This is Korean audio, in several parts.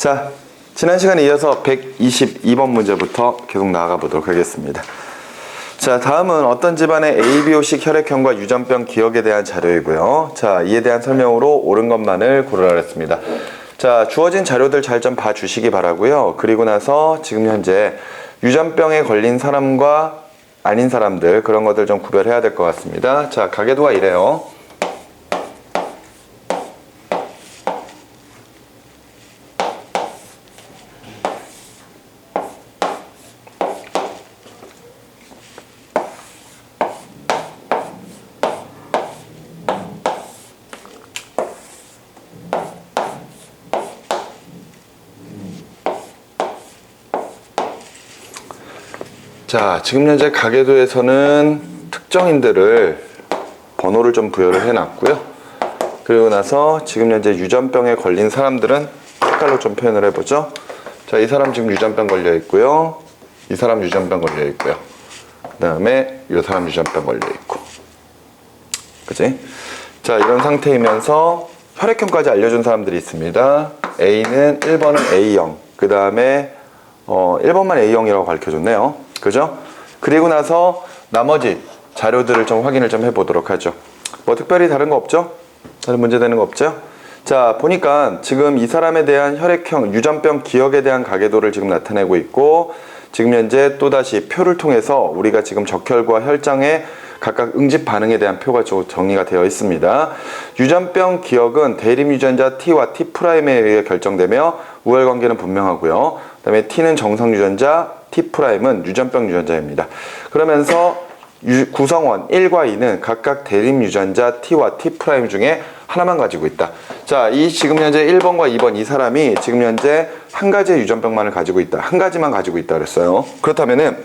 자, 지난 시간에 이어서 122번 문제부터 계속 나아가 보도록 하겠습니다. 자, 다음은 어떤 집안의 ABO식 혈액형과 유전병 기억에 대한 자료이고요. 자, 이에 대한 설명으로 옳은 것만을 고르라 그랬습니다. 자, 주어진 자료들 잘 좀 봐주시기 바라고요. 그리고 나서 지금 현재 유전병에 걸린 사람과 아닌 사람들, 그런 것들 좀 구별해야 될 것 같습니다. 자, 가계도가 이래요. 자, 지금 현재 가계도에서는 특정인들을 번호를 좀 부여를 해놨고요. 그리고 나서 지금 현재 유전병에 걸린 사람들은 색깔로 좀 표현을 해보죠. 자, 이 사람 지금 유전병 걸려 있고요. 이 사람 유전병 걸려 있고요. 그 다음에 이 사람 유전병 걸려 있고. 그치? 자, 이런 상태이면서 혈액형까지 알려준 사람들이 있습니다. A는 1번은 A형, 그 다음에 1번만 A형이라고 가르쳐줬네요. 그죠? 그리고 나서 나머지 자료들을 좀 확인을 좀 해보도록 하죠. 뭐 특별히 다른 거 없죠? 다른 문제 되는 거 없죠? 자, 보니까 지금 이 사람에 대한 혈액형, 유전병 기억에 대한 가계도를 지금 나타내고 있고, 지금 현재 또다시 표를 통해서 우리가 지금 적혈과 혈장의 각각 응집 반응에 대한 표가 정리가 되어 있습니다. 유전병 기억은 대립 유전자 T와 T'에 의해 결정되며 우열관계는 분명하고요. 그 다음에 T는 정상 유전자, T'은 유전병 유전자입니다. 그러면서 구성원 1과 2는 각각 대립 유전자 T와 T' 중에 하나만 가지고 있다. 자, 이 지금 현재 1번과 2번 이 사람이 지금 현재 한 가지의 유전병만을 가지고 있다. 한 가지만 가지고 있다 그랬어요. 그렇다면은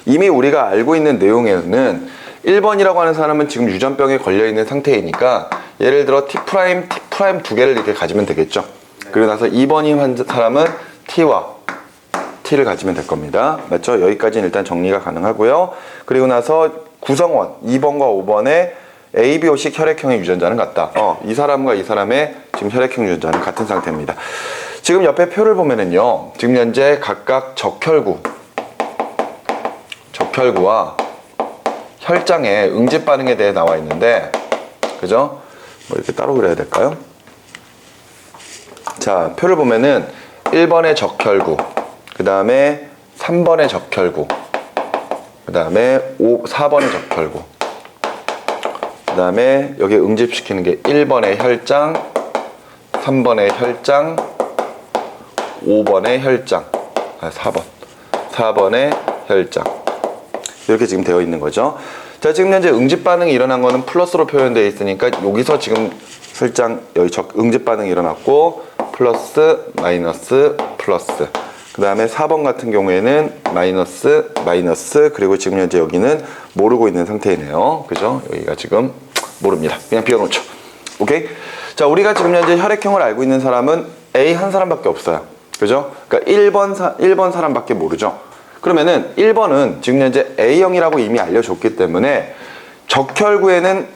이미 우리가 알고 있는 내용에는 1번이라고 하는 사람은 지금 유전병에 걸려있는 상태이니까 예를 들어 T' 두 개를 이렇게 가지면 되겠죠. 그리고 나서 2번인 사람은 T와 T를 가지면 될 겁니다. 맞죠? 여기까지는 일단 정리가 가능하고요. 그리고 나서 구성원 2번과 5번의 ABO식 혈액형의 유전자는 같다. 이 사람과 이 사람의 지금 혈액형 유전자는 같은 상태입니다. 지금 옆에 표를 보면은요, 지금 현재 각각 적혈구와 혈장의 응집 반응에 대해 나와 있는데, 그죠? 뭐 이렇게 따로 그려야 될까요? 자, 표를 보면은 1번의 적혈구, 그 다음에 3번의 적혈구, 그 다음에 4번의 적혈구, 그 다음에 여기 응집시키는 게 1번의 혈장, 3번의 혈장, 5번의 혈장, 4번의 혈장, 이렇게 지금 되어 있는 거죠. 자, 지금 현재 응집 반응이 일어난 거는 플러스로 표현되어 있으니까 여기서 지금 혈장, 여기 응집 반응이 일어났고 플러스, 마이너스, 플러스. 그 다음에 4번 같은 경우에는 마이너스, 마이너스, 그리고 지금 현재 여기는 모르고 있는 상태이네요. 그죠? 여기가 지금 모릅니다. 그냥 비워놓죠. 오케이? 자, 우리가 지금 현재 혈액형을 알고 있는 사람은 A 한 사람밖에 없어요. 그죠? 그러니까 1번 사람밖에 모르죠. 그러면은 1번은 지금 현재 A형이라고 이미 알려줬기 때문에 적혈구에는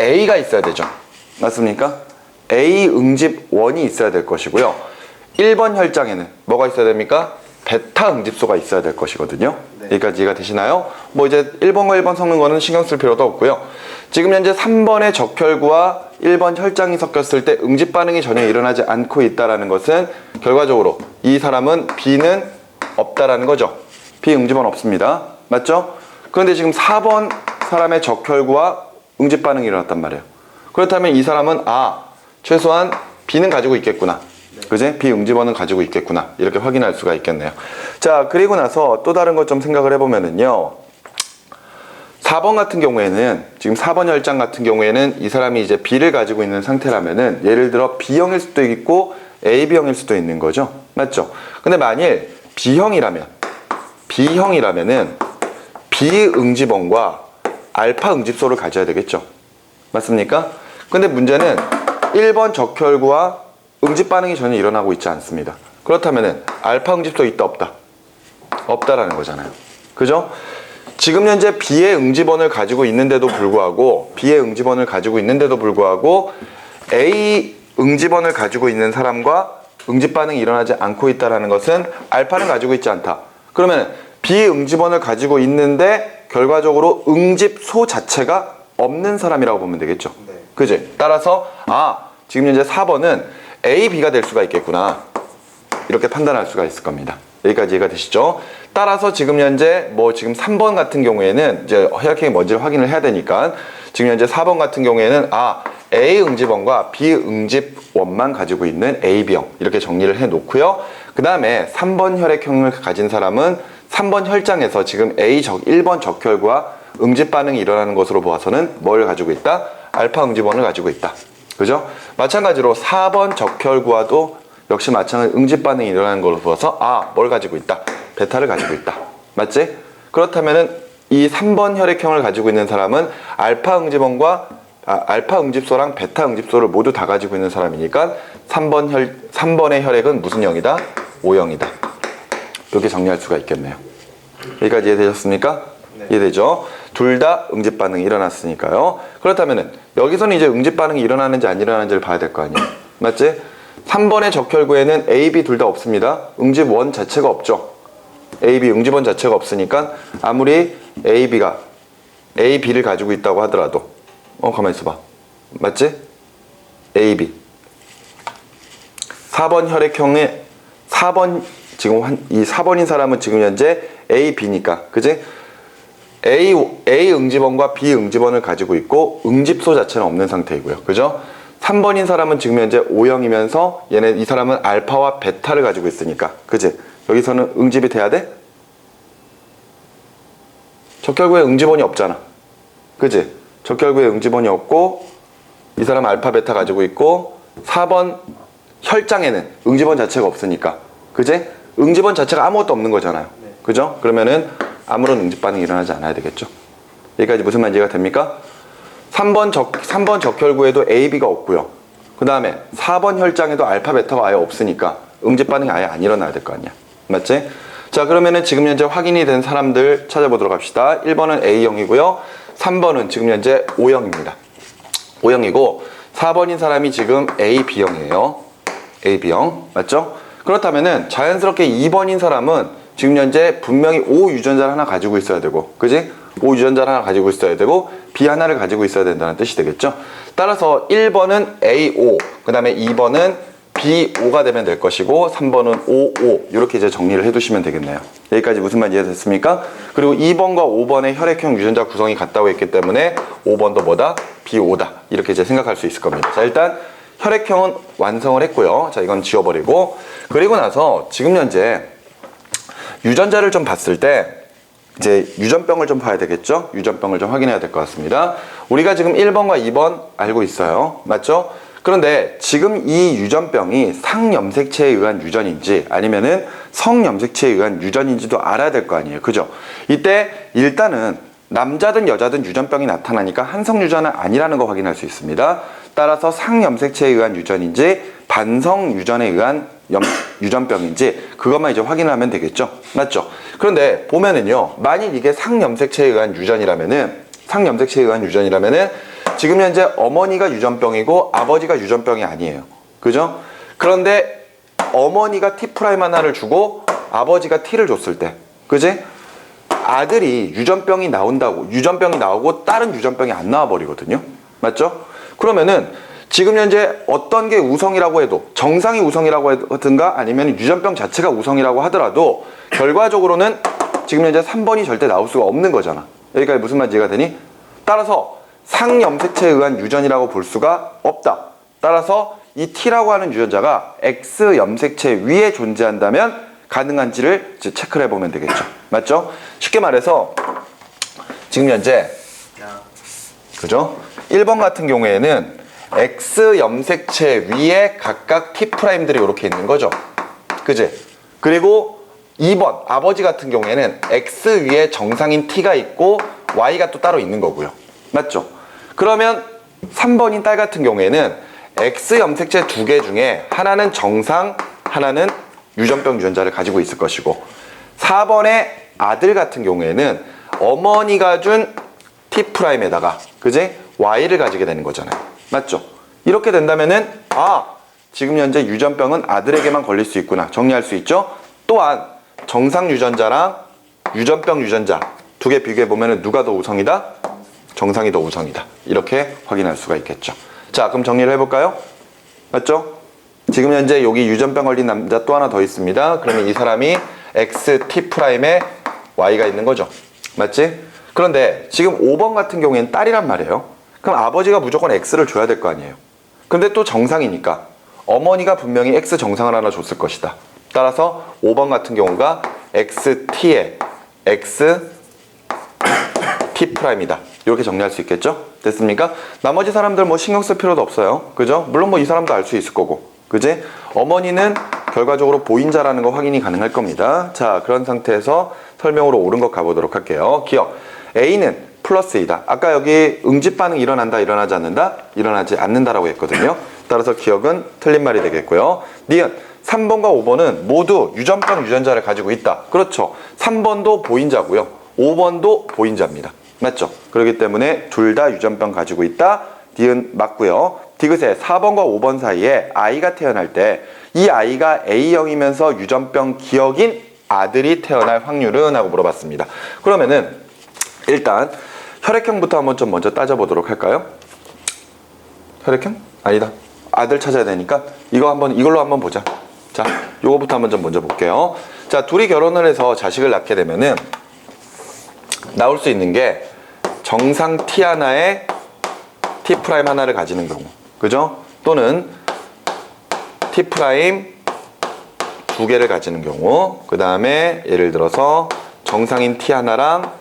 A가 있어야 되죠. 맞습니까? A 응집 1이 있어야 될 것이고요. 1번 혈장에는 뭐가 있어야 됩니까? 베타 응집소가 있어야 될 것이거든요. 네. 여기까지 이해가 되시나요? 뭐 이제 1번과 1번 섞는 거는 신경 쓸 필요도 없고요. 지금 현재 3번의 적혈구와 1번 혈장이 섞였을 때 응집 반응이 전혀 일어나지 않고 있다는 것은 결과적으로 이 사람은 B는 없다라는 거죠. B 응집은 없습니다. 맞죠? 그런데 지금 4번 사람의 적혈구와 응집 반응이 일어났단 말이에요. 그렇다면 이 사람은 최소한 B는 가지고 있겠구나. 그지? 비응집원은 가지고 있겠구나. 이렇게 확인할 수가 있겠네요. 자, 그리고 나서 또 다른 것 좀 생각을 해보면은요. 4번 같은 경우에는, 지금 4번 혈장 같은 경우에는 이 사람이 이제 B를 가지고 있는 상태라면은, 예를 들어 B형일 수도 있고 AB형일 수도 있는 거죠. 맞죠? 근데 만일 B형이라면은 B응집원과 알파 응집소를 가져야 되겠죠. 맞습니까? 근데 문제는 1번 적혈구와 응집 반응이 전혀 일어나고 있지 않습니다. 그렇다면은 알파 응집소 있다 없다? 없다라는 거잖아요. 그죠? 지금 현재 B의 응집원을 가지고 있는데도 불구하고 A 응집원을 가지고 있는 사람과 응집 반응이 일어나지 않고 있다는 것은 알파는 가지고 있지 않다. 그러면 비응집원을 가지고 있는데 결과적으로 응집소 자체가 없는 사람이라고 보면 되겠죠. 네. 그지? 따라서 지금 현재 4번은 A, B가 될 수가 있겠구나. 이렇게 판단할 수가 있을 겁니다. 여기까지 이해가 되시죠? 따라서 지금 현재 지금 3번 같은 경우에는 이제 혈액형이 뭔지를 확인을 해야 되니까 지금 현재 4번 같은 경우에는 A 응집원과 B 응집원만 가지고 있는 AB형 이렇게 정리를 해 놓고요. 그 다음에 3번 혈액형을 가진 사람은 3번 혈장에서 지금 1번 적혈구와 응집 반응이 일어나는 것으로 보아서는 뭘 가지고 있다? 알파 응집원을 가지고 있다. 그죠? 마찬가지로 4번 적혈구와도 역시 마찬가지로 응집 반응이 일어나는 걸로 보아서 뭘 가지고 있다? 베타를 가지고 있다. 맞지? 그렇다면은 이 3번 혈액형을 가지고 있는 사람은 알파 응집소랑 베타 응집소를 모두 다 가지고 있는 사람이니까 3번의 혈액은 무슨 형이다? O형이다. 이렇게 정리할 수가 있겠네요. 여기까지 이해되셨습니까? 네. 이해되죠? 둘 다 응집 반응이 일어났으니까요. 그렇다면은 여기서는 이제 응집 반응이 일어나는지 안 일어나는지를 봐야 될 거 아니에요. 맞지? 3번의 적혈구에는 A, B 둘 다 없습니다. 응집원 자체가 없죠. A, B 응집원 자체가 없으니까 아무리 A, B를 가지고 있다고 하더라도 가만히 있어봐. 맞지? A, B 4번 혈액형의 4번 지금 이 4번인 사람은 지금 현재 A, B니까 그지? A 응집원과 B 응집원을 가지고 있고 응집소 자체는 없는 상태이고요. 그죠? 3번인 사람은 지금 현재 O형이면서 이 사람은 알파와 베타를 가지고 있으니까 그지? 여기서는 응집이 돼야 돼? 적혈구에 응집원이 없잖아. 그지? 적혈구에 응집원이 없고 이 사람 알파 베타 가지고 있고 4번 혈장에는 응집원 자체가 없으니까 그지? 응집원 자체가 아무것도 없는 거잖아요. 네. 그죠? 그러면은 아무런 응집 반응이 일어나지 않아야 되겠죠. 여기까지 무슨 말인지 이해가 됩니까? 3번 적혈구에도 A, B가 없고요. 그 다음에 4번 혈장에도 알파 베타가 아예 없으니까 응집 반응이 아예 안 일어나야 될 거 아니야. 맞지? 자, 그러면은 지금 현재 확인이 된 사람들 찾아보도록 합시다. 1번은 A형이고요. 3번은 지금 현재 O형입니다. O형이고 4번인 사람이 지금 AB형이에요. AB형. 맞죠? 그렇다면은 자연스럽게 2번인 사람은 지금 현재 분명히 O 유전자를 하나 가지고 있어야 되고, 그지? O 유전자를 하나 가지고 있어야 되고, B 하나를 가지고 있어야 된다는 뜻이 되겠죠? 따라서 1번은 AO, 그 다음에 2번은 BO가 되면 될 것이고, 3번은 OO, 이렇게 이제 정리를 해두시면 되겠네요. 여기까지 무슨 말 이해됐습니까? 그리고 2번과 5번의 혈액형 유전자 구성이 같다고 했기 때문에 5번도 뭐다? BO다. 이렇게 이제 생각할 수 있을 겁니다. 자, 일단 혈액형은 완성을 했고요. 자, 이건 지워버리고. 그리고 나서 지금 현재 유전자를 좀 봤을 때 이제 유전병을 좀 봐야 되겠죠? 유전병을 좀 확인해야 될 것 같습니다. 우리가 지금 1번과 2번 알고 있어요. 맞죠? 그런데 지금 이 유전병이 상염색체에 의한 유전인지 아니면은 성염색체에 의한 유전인지도 알아야 될 거 아니에요. 그죠? 이때 일단은 남자든 여자든 유전병이 나타나니까 한성 유전은 아니라는 거 확인할 수 있습니다. 따라서 상염색체에 의한 유전인지 반성 유전에 의한 유전병인지 그것만 이제 확인하면 되겠죠. 맞죠? 그런데 보면은요, 만일 이게 상염색체에 의한 유전이라면은 지금 현재 어머니가 유전병이고 아버지가 유전병이 아니에요. 그죠? 그런데 어머니가 T 프라임 하나를 주고 아버지가 T를 줬을 때, 그지? 아들이 유전병이 나오고 다른 유전병이 안 나와 버리거든요. 맞죠? 그러면은 지금 현재 어떤 게 우성이라고 해도, 정상이 우성이라고 하든가 아니면 유전병 자체가 우성이라고 하더라도 결과적으로는 지금 현재 3번이 절대 나올 수가 없는 거잖아. 여기까지 무슨 말인지 이해가 되니? 따라서 상염색체에 의한 유전이라고 볼 수가 없다. 따라서 이 T라고 하는 유전자가 X 염색체 위에 존재한다면 가능한지를 이제 체크를 해보면 되겠죠. 맞죠? 쉽게 말해서 지금 현재 그죠? 1번 같은 경우에는 X 염색체 위에 각각 T 프라임들이 이렇게 있는 거죠. 그지? 그리고 2번 아버지 같은 경우에는 X 위에 정상인 T가 있고 Y가 또 따로 있는 거고요. 맞죠? 그러면 3번인 딸 같은 경우에는 X 염색체 2개 중에 하나는 정상, 하나는 유전병 유전자를 가지고 있을 것이고 4번의 아들 같은 경우에는 어머니가 준 T 프라임에다가 그지? Y를 가지게 되는 거잖아요. 맞죠? 이렇게 된다면은 지금 현재 유전병은 아들에게만 걸릴 수 있구나 정리할 수 있죠. 또한 정상 유전자랑 유전병 유전자 두 개 비교해 보면 누가 더 우성이다? 정상이 더 우성이다. 이렇게 확인할 수가 있겠죠. 자, 그럼 정리를 해볼까요? 맞죠? 지금 현재 여기 유전병 걸린 남자 또 하나 더 있습니다. 그러면 이 사람이 XT'에 Y가 있는 거죠. 맞지? 그런데 지금 5번 같은 경우에는 딸이란 말이에요. 그럼 아버지가 무조건 X를 줘야 될 거 아니에요. 근데 또 정상이니까 어머니가 분명히 X 정상을 하나 줬을 것이다. 따라서 5번 같은 경우가 XT에 XT'이다. 이렇게 정리할 수 있겠죠? 됐습니까? 나머지 사람들 뭐 신경 쓸 필요도 없어요. 그죠? 물론 뭐 이 사람도 알 수 있을 거고. 그지? 어머니는 결과적으로 보인자라는 거 확인이 가능할 겁니다. 자, 그런 상태에서 설명으로 옳은 것 가보도록 할게요. 기억. A는 플러스 A다. 아까 여기 응집 반응 일어난다, 일어나지 않는다? 일어나지 않는다라고 했거든요. 따라서 기억은 틀린 말이 되겠고요. 니은 3번과 5번은 모두 유전병 유전자를 가지고 있다. 그렇죠. 3번도 보인자고요. 5번도 보인자입니다. 맞죠? 그렇기 때문에 둘 다 유전병 가지고 있다. 니은 맞고요. 디귿에 4번과 5번 사이에 아이가 태어날 때 이 아이가 A형이면서 유전병 기억인 아들이 태어날 확률은? 하고 물어봤습니다. 그러면은 일단 혈액형부터 한번 좀 먼저 따져보도록 할까요? 혈액형? 아니다. 아들 찾아야 되니까 이걸로 한번 보자. 자, 요거부터 한번 좀 먼저 볼게요. 자, 둘이 결혼을 해서 자식을 낳게 되면은 나올 수 있는 게 정상 T 하나에 T 프라임 하나를 가지는 경우. 그죠? 또는 T 프라임 두 개를 가지는 경우. 그 다음에 예를 들어서 정상인 T 하나랑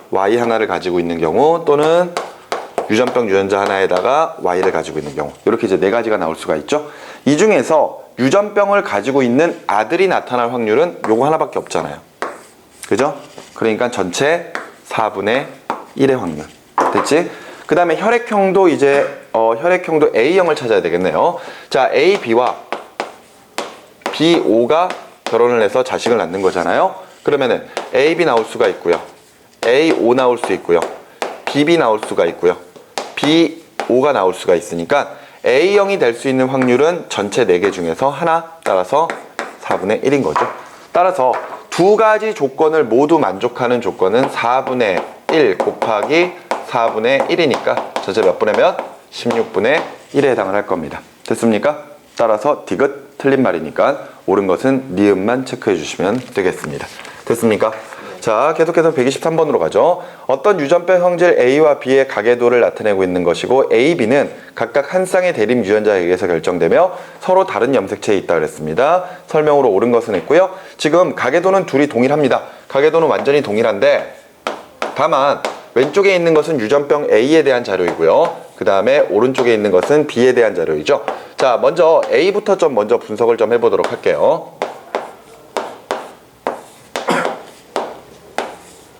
Y 하나를 가지고 있는 경우, 또는 유전병 유전자 하나에다가 Y를 가지고 있는 경우. 이렇게 이제 네 가지가 나올 수가 있죠. 이 중에서 유전병을 가지고 있는 아들이 나타날 확률은 요거 하나밖에 없잖아요. 그죠? 그러니까 전체 4분의 1의 확률. 됐지? 그 다음에 혈액형도 혈액형도 A형을 찾아야 되겠네요. 자, A, B와 B, O가 결혼을 해서 자식을 낳는 거잖아요. 그러면은 A, B 나올 수가 있고요. A, O 나올 수 있고요. B, B 나올 수가 있고요. B, O가 나올 수가 있으니까 A형이 될 수 있는 확률은 전체 4개 중에서 하나, 따라서 4분의 1인 거죠. 따라서 두 가지 조건을 모두 만족하는 조건은 4분의 1 곱하기 4분의 1이니까 전체 몇 분의 몇? 16분의 1에 해당을 할 겁니다. 됐습니까? 따라서 디귿 틀린 말이니까 옳은 것은 니은만 체크해 주시면 되겠습니다. 됐습니까? 자, 계속해서 123번으로 가죠. 어떤 유전병 형질 A와 B의 가계도를 나타내고 있는 것이고 A, B는 각각 한 쌍의 대립 유전자에 의해서 결정되며 서로 다른 염색체에 있다 그랬습니다. 설명으로 옳은 것은 했고요. 지금 가계도는 둘이 동일합니다. 가계도는 완전히 동일한데 다만 왼쪽에 있는 것은 유전병 A에 대한 자료이고요. 그 다음에 오른쪽에 있는 것은 B에 대한 자료이죠. 자, 먼저 A부터 좀 먼저 분석을 좀 해보도록 할게요.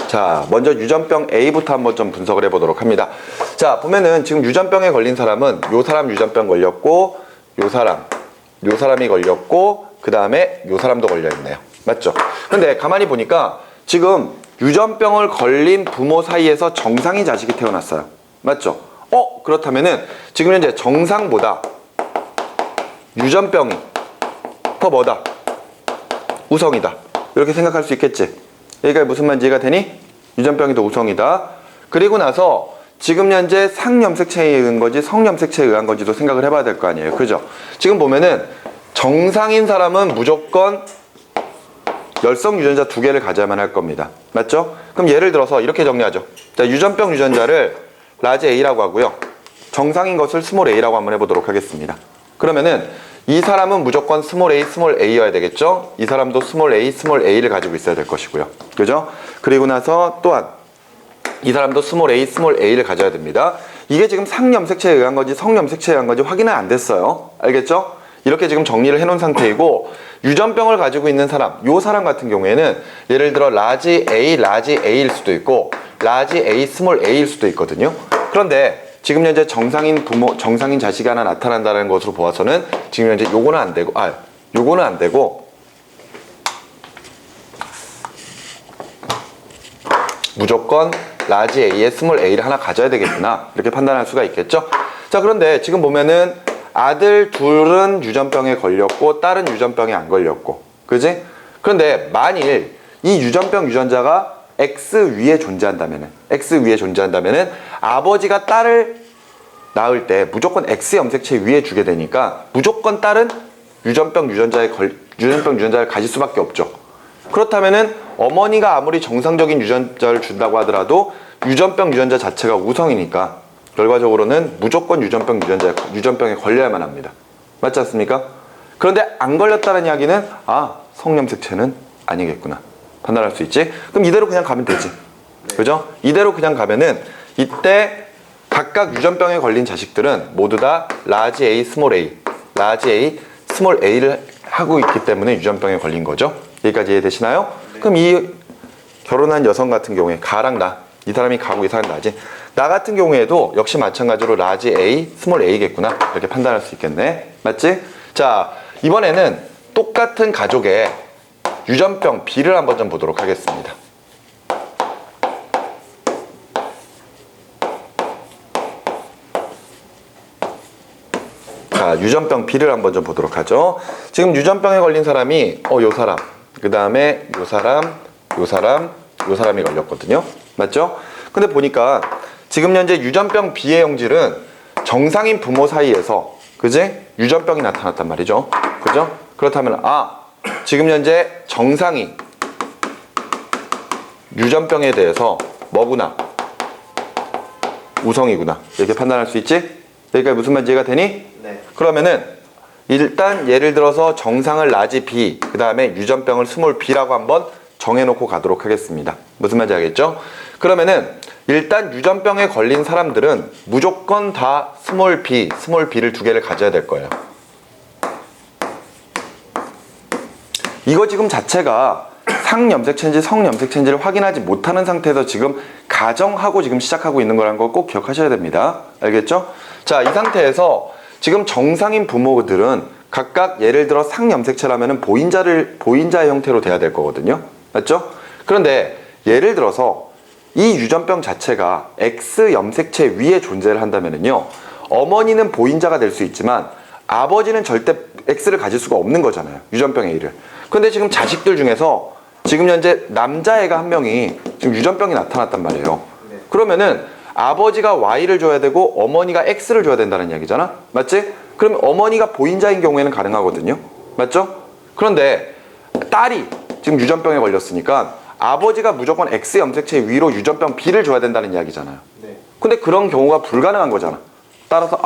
자, 먼저 유전병 A부터 한번 좀 분석을 해보도록 합니다. 자, 보면은 지금 유전병에 걸린 사람은 요 사람 유전병 걸렸고, 요 사람이 걸렸고, 그 다음에 요 사람도 걸려있네요. 맞죠? 근데 가만히 보니까 지금 유전병을 걸린 부모 사이에서 정상인 자식이 태어났어요. 맞죠? 그렇다면은 지금 현재 정상보다 유전병이 더 뭐다? 우성이다. 이렇게 생각할 수 있겠지? 여기가 무슨 말인지 이해가 되니? 유전병이 더 우성이다. 그리고 나서 지금 현재 상염색체에 의한 건지 성염색체에 의한 건지도 생각을 해봐야 될 거 아니에요. 그죠? 지금 보면은 정상인 사람은 무조건 열성 유전자 2개를 가져야만 할 겁니다. 맞죠? 그럼 예를 들어서 이렇게 정리하죠. 자, 유전병 유전자를 라지 A라고 하고요. 정상인 것을 스몰 a라고 한번 해보도록 하겠습니다. 그러면은 이 사람은 무조건 스몰 a여야 되겠죠? 이 사람도 스몰 a를 가지고 있어야 될 것이고요. 그죠? 그리고 나서 또한 이 사람도 스몰 a를 가져야 됩니다. 이게 지금 상염색체에 의한 건지 성염색체에 의한 건지 확인은 안 됐어요. 알겠죠? 이렇게 지금 정리를 해놓은 상태이고, 유전병을 가지고 있는 사람, 요 사람 같은 경우에는 예를 들어 라지 A일 수도 있고 라지 A, 스몰 a일 수도 있거든요. 그런데 지금 현재 정상인 자식이 하나 나타난다는 것으로 보아서는 지금 현재 요거는 안 되고, 무조건 라지 A에 스몰 a를 하나 가져야 되겠구나, 이렇게 판단할 수가 있겠죠. 자, 그런데 지금 보면은 아들 둘은 유전병에 걸렸고 딸은 유전병에 안 걸렸고, 그지? 그런데 만일 이 유전병 유전자가 X 위에 존재한다면은 아버지가 딸을 낳을 때 무조건 X 염색체 위에 주게 되니까 무조건 딸은 유전병 유전자를 가질 수밖에 없죠. 그렇다면은 어머니가 아무리 정상적인 유전자를 준다고 하더라도 유전병 유전자 자체가 우성이니까 결과적으로는 무조건 유전병에 걸려야만 합니다. 맞지 않습니까? 그런데 안 걸렸다는 이야기는 성염색체는 아니겠구나 판단할 수 있지. 그럼 이대로 그냥 가면 되지. 그죠? 이대로 그냥 가면은 이때 각각 유전병에 걸린 자식들은 모두 다 라지 A, 스몰 A를 하고 있기 때문에 유전병에 걸린 거죠. 여기까지 이해되시나요? 그럼 이 결혼한 여성 같은 경우에 가랑 나, 이 사람이 가고 이 사람이 나지. 나 같은 경우에도 역시 마찬가지로 라지 A, 스몰 A겠구나 이렇게 판단할 수 있겠네. 맞지? 자, 이번에는 똑같은 가족의 유전병 B를 한번 좀 보도록 하겠습니다. 자, 유전병 B를 한번 좀 보도록 하죠. 지금 유전병에 걸린 사람이 요 사람, 그 다음에 요 사람이 걸렸거든요. 맞죠? 근데 보니까 지금 현재 유전병 B의 형질은 정상인 부모 사이에서, 그지? 유전병이 나타났단 말이죠. 그죠? 그렇다면 지금 현재 정상인 유전병에 대해서 뭐구나? 우성이구나. 이렇게 판단할 수 있지? 여기까지 무슨 말인지 이해가 되니? 네. 그러면은 일단 예를 들어서 정상을 라지 B, 그 다음에 유전병을 스몰 B라고 한번 정해놓고 가도록 하겠습니다. 무슨 말인지 알겠죠? 그러면은 일단 유전병에 걸린 사람들은 무조건 다 스몰 B를 두 개를 가져야 될 거예요. 이거 지금 자체가 상염색체인지 성염색체인지를 확인하지 못하는 상태에서 지금 가정하고 지금 시작하고 있는 거라는 거 꼭 기억하셔야 됩니다. 알겠죠? 자, 이 상태에서 지금 정상인 부모들은 각각 예를 들어 상염색체라면은 보인자의 형태로 돼야 될 거거든요. 맞죠? 그런데 예를 들어서 이 유전병 자체가 X 염색체 위에 존재를 한다면은요, 어머니는 보인자가 될 수 있지만 아버지는 절대 X를 가질 수가 없는 거잖아요. 유전병 A를. 근데 지금 자식들 중에서 지금 현재 남자애가 한 명이 지금 유전병이 나타났단 말이에요. 네. 그러면은 아버지가 Y를 줘야 되고 어머니가 X를 줘야 된다는 이야기잖아. 맞지? 그러면 어머니가 보인자인 경우에는 가능하거든요. 맞죠? 그런데 딸이 지금 유전병에 걸렸으니까 아버지가 무조건 X 염색체 위로 유전병 B를 줘야 된다는 이야기잖아요. 네. 근데 그런 경우가 불가능한 거잖아. 따라서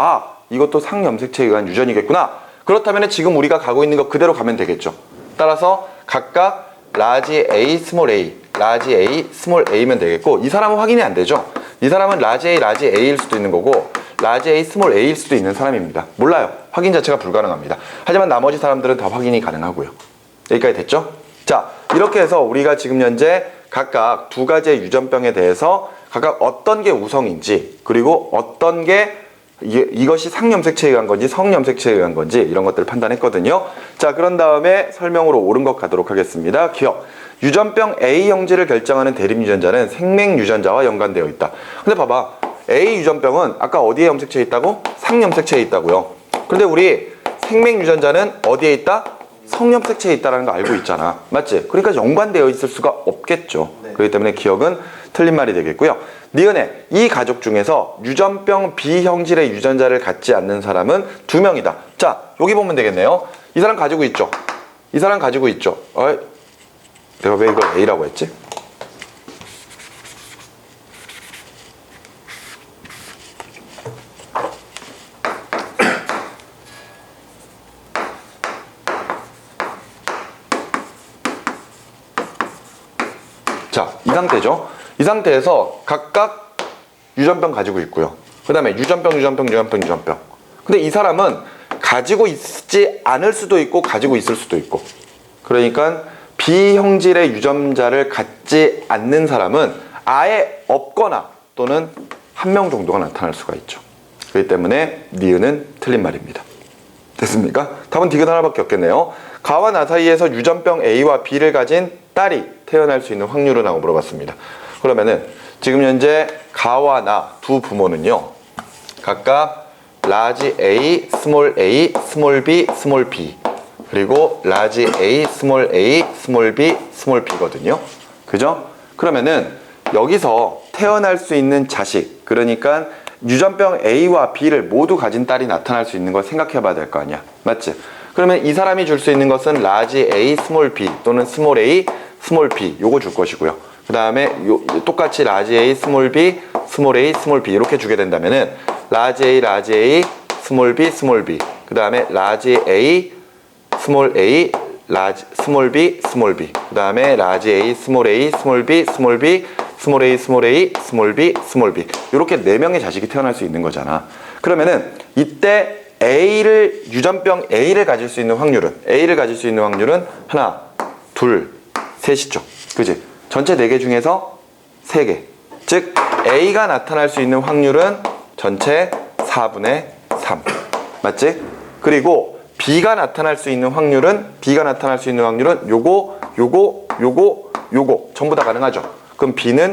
이것도 상염색체에 의한 유전이겠구나. 그렇다면 지금 우리가 가고 있는 거 그대로 가면 되겠죠. 따라서 각각 라지 A, 스몰 A면 되겠고, 이 사람은 확인이 안 되죠. 이 사람은 라지 A일 수도 있는 거고 라지 A, 스몰 A일 수도 있는 사람입니다. 몰라요. 확인 자체가 불가능합니다. 하지만 나머지 사람들은 다 확인이 가능하고요. 여기까지 됐죠? 자, 이렇게 해서 우리가 지금 현재 각각 두 가지의 유전병에 대해서 각각 어떤 게 우성인지, 그리고 어떤 게 이것이 상염색체에 의한 건지 성염색체에 의한 건지 이런 것들을 판단했거든요. 자, 그런 다음에 설명으로 옳은 것 가도록 하겠습니다. 기억. 유전병 A 형질을 결정하는 대립유전자는 생맹유전자와 연관되어 있다. 근데 봐봐. A 유전병은 아까 어디에 염색체에 있다고? 상염색체에 있다고요. 근데 우리 생맹유전자는 어디에 있다? 성염색체에 있다는 거 알고 있잖아. 맞지? 그러니까 연관되어 있을 수가 없겠죠. 네. 그렇기 때문에 기억은 틀린 말이 되겠고요. 니은에 이 가족 중에서 유전병 B 형질의 유전자를 갖지 않는 사람은 2명이다. 자, 여기 보면 되겠네요. 이 사람 가지고 있죠? 이 사람 가지고 있죠? 내가 왜 이걸 A라고 했지? 자, 이 상태죠. 이 상태에서 각각 유전병 가지고 있고요. 그 다음에 유전병. 근데 이 사람은 가지고 있지 않을 수도 있고 가지고 있을 수도 있고, 그러니까 B 형질의 유전자를 갖지 않는 사람은 아예 없거나 또는 한 명 정도가 나타날 수가 있죠. 그렇기 때문에 니은은 틀린 말입니다. 됐습니까? 답은 디귿 하나밖에 없겠네요. 가와 나 사이에서 유전병 A와 B를 가진 딸이 태어날 수 있는 확률은 하고 물어봤습니다. 그러면은 지금 현재 가와 나 두 부모는요, 각각 라지 A, 스몰 A, 스몰 B, 스몰 B. 그리고 라지 A, 스몰 A, 스몰 B, 스몰 B거든요. 그죠? 그러면은 여기서 태어날 수 있는 자식, 그러니까 유전병 A와 B를 모두 가진 딸이 나타날 수 있는 걸 생각해 봐야 될 거 아니야. 맞지? 그러면 이 사람이 줄 수 있는 것은 라지 A, 스몰 B 또는 스몰 A, 스몰 B 요거 줄 것이고요. 그 다음에 똑같이 라지 A, 스몰 B, 스몰 A, 스몰 B 이렇게 주게 된다면은 라지 A, 스몰 B, 스몰 B. 그 다음에 라지 A, 스몰 A, 스몰 B, 스몰 B. 그 다음에 라지 A, 스몰 A, 스몰 B, 스몰 B, 스몰 A, 스몰 A, 스몰 B, 스몰 B. 이렇게 4명의 자식이 태어날 수 있는 거잖아. 그러면은 이때 유전병 A를 가질 수 있는 확률은 하나, 둘, 셋이죠. 그지? 전체 4개 중에서 3개. 즉 A가 나타날 수 있는 확률은 전체 4분의 3. 맞지? 그리고 B가 나타날 수 있는 확률은 요거 전부 다 가능하죠. 그럼 B는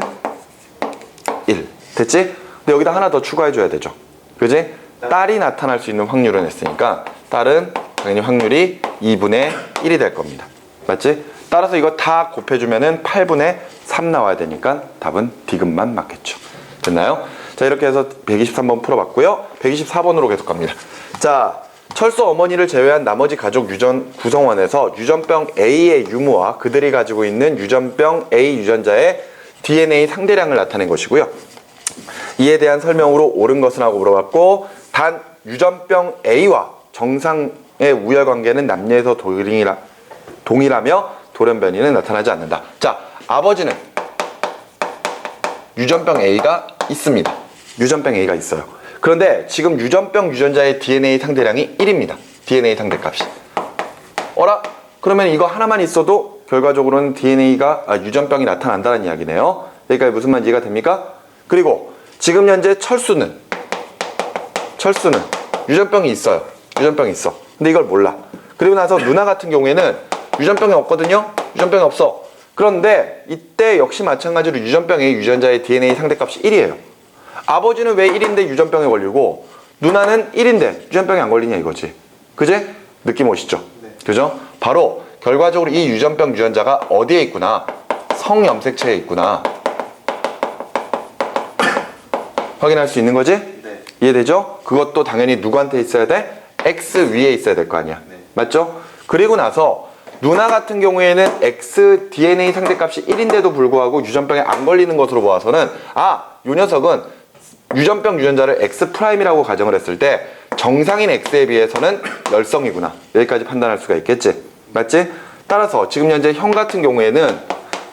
1. 됐지? 근데 여기다 하나 더 추가해 줘야 되죠. 그지? 딸이 나타날 수 있는 확률은 했으니까 딸은 당연히 확률이 2분의 1이 될 겁니다. 맞지? 따라서 이거 다 곱해주면은 8분의 3 나와야 되니까 답은 D급만 맞겠죠. 됐나요? 자, 이렇게 해서 123번 풀어봤고요. 124번으로 계속 갑니다. 자, 철수 어머니를 제외한 나머지 가족 유전 구성원에서 유전병 A의 유무와 그들이 가지고 있는 유전병 A 유전자의 DNA 상대량을 나타낸 것이고요. 이에 대한 설명으로 옳은 것은 하고 물어봤고, 단 유전병 A와 정상의 우열관계는 남녀에서 동일하며 돌연변이는 나타나지 않는다. 자, 아버지는 유전병 A가 있습니다. 유전병 A가 있어요. 그런데 지금 유전병 유전자의 DNA 상대량이 1입니다. DNA 상대값이. 어라? 그러면 이거 하나만 있어도 결과적으로는 유전병이 나타난다는 이야기네요. 여기까지 무슨 말인지 이해가 됩니까? 그리고 지금 현재 철수는 유전병이 있어요. 유전병이 있어. 근데 이걸 몰라. 그리고 나서 누나 같은 경우에는 유전병이 없거든요. 유전병이 없어. 그런데 이때 역시 마찬가지로 유전병 A 유전자의 DNA 상대값이 1이에요. 아버지는 왜 1인데 유전병에 걸리고 누나는 1인데 유전병이 안 걸리냐 이거지. 그제? 느낌 오시죠? 네. 그죠? 바로 결과적으로 이 유전병 유전자가 어디에 있구나? 성염색체에 있구나. 확인할 수 있는 거지? 네. 이해되죠? 그것도 당연히 누구한테 있어야 돼? X 위에 있어야 될 거 아니야. 네. 맞죠? 그리고 나서 누나 같은 경우에는 X DNA 상대값이 1인데도 불구하고 유전병에 안 걸리는 것으로 보아서는 이 녀석은 유전병 유전자를 X'이라고 가정을 했을 때 정상인 X에 비해서는 열성이구나. 여기까지 판단할 수가 있겠지. 맞지? 따라서 지금 현재 형 같은 경우에는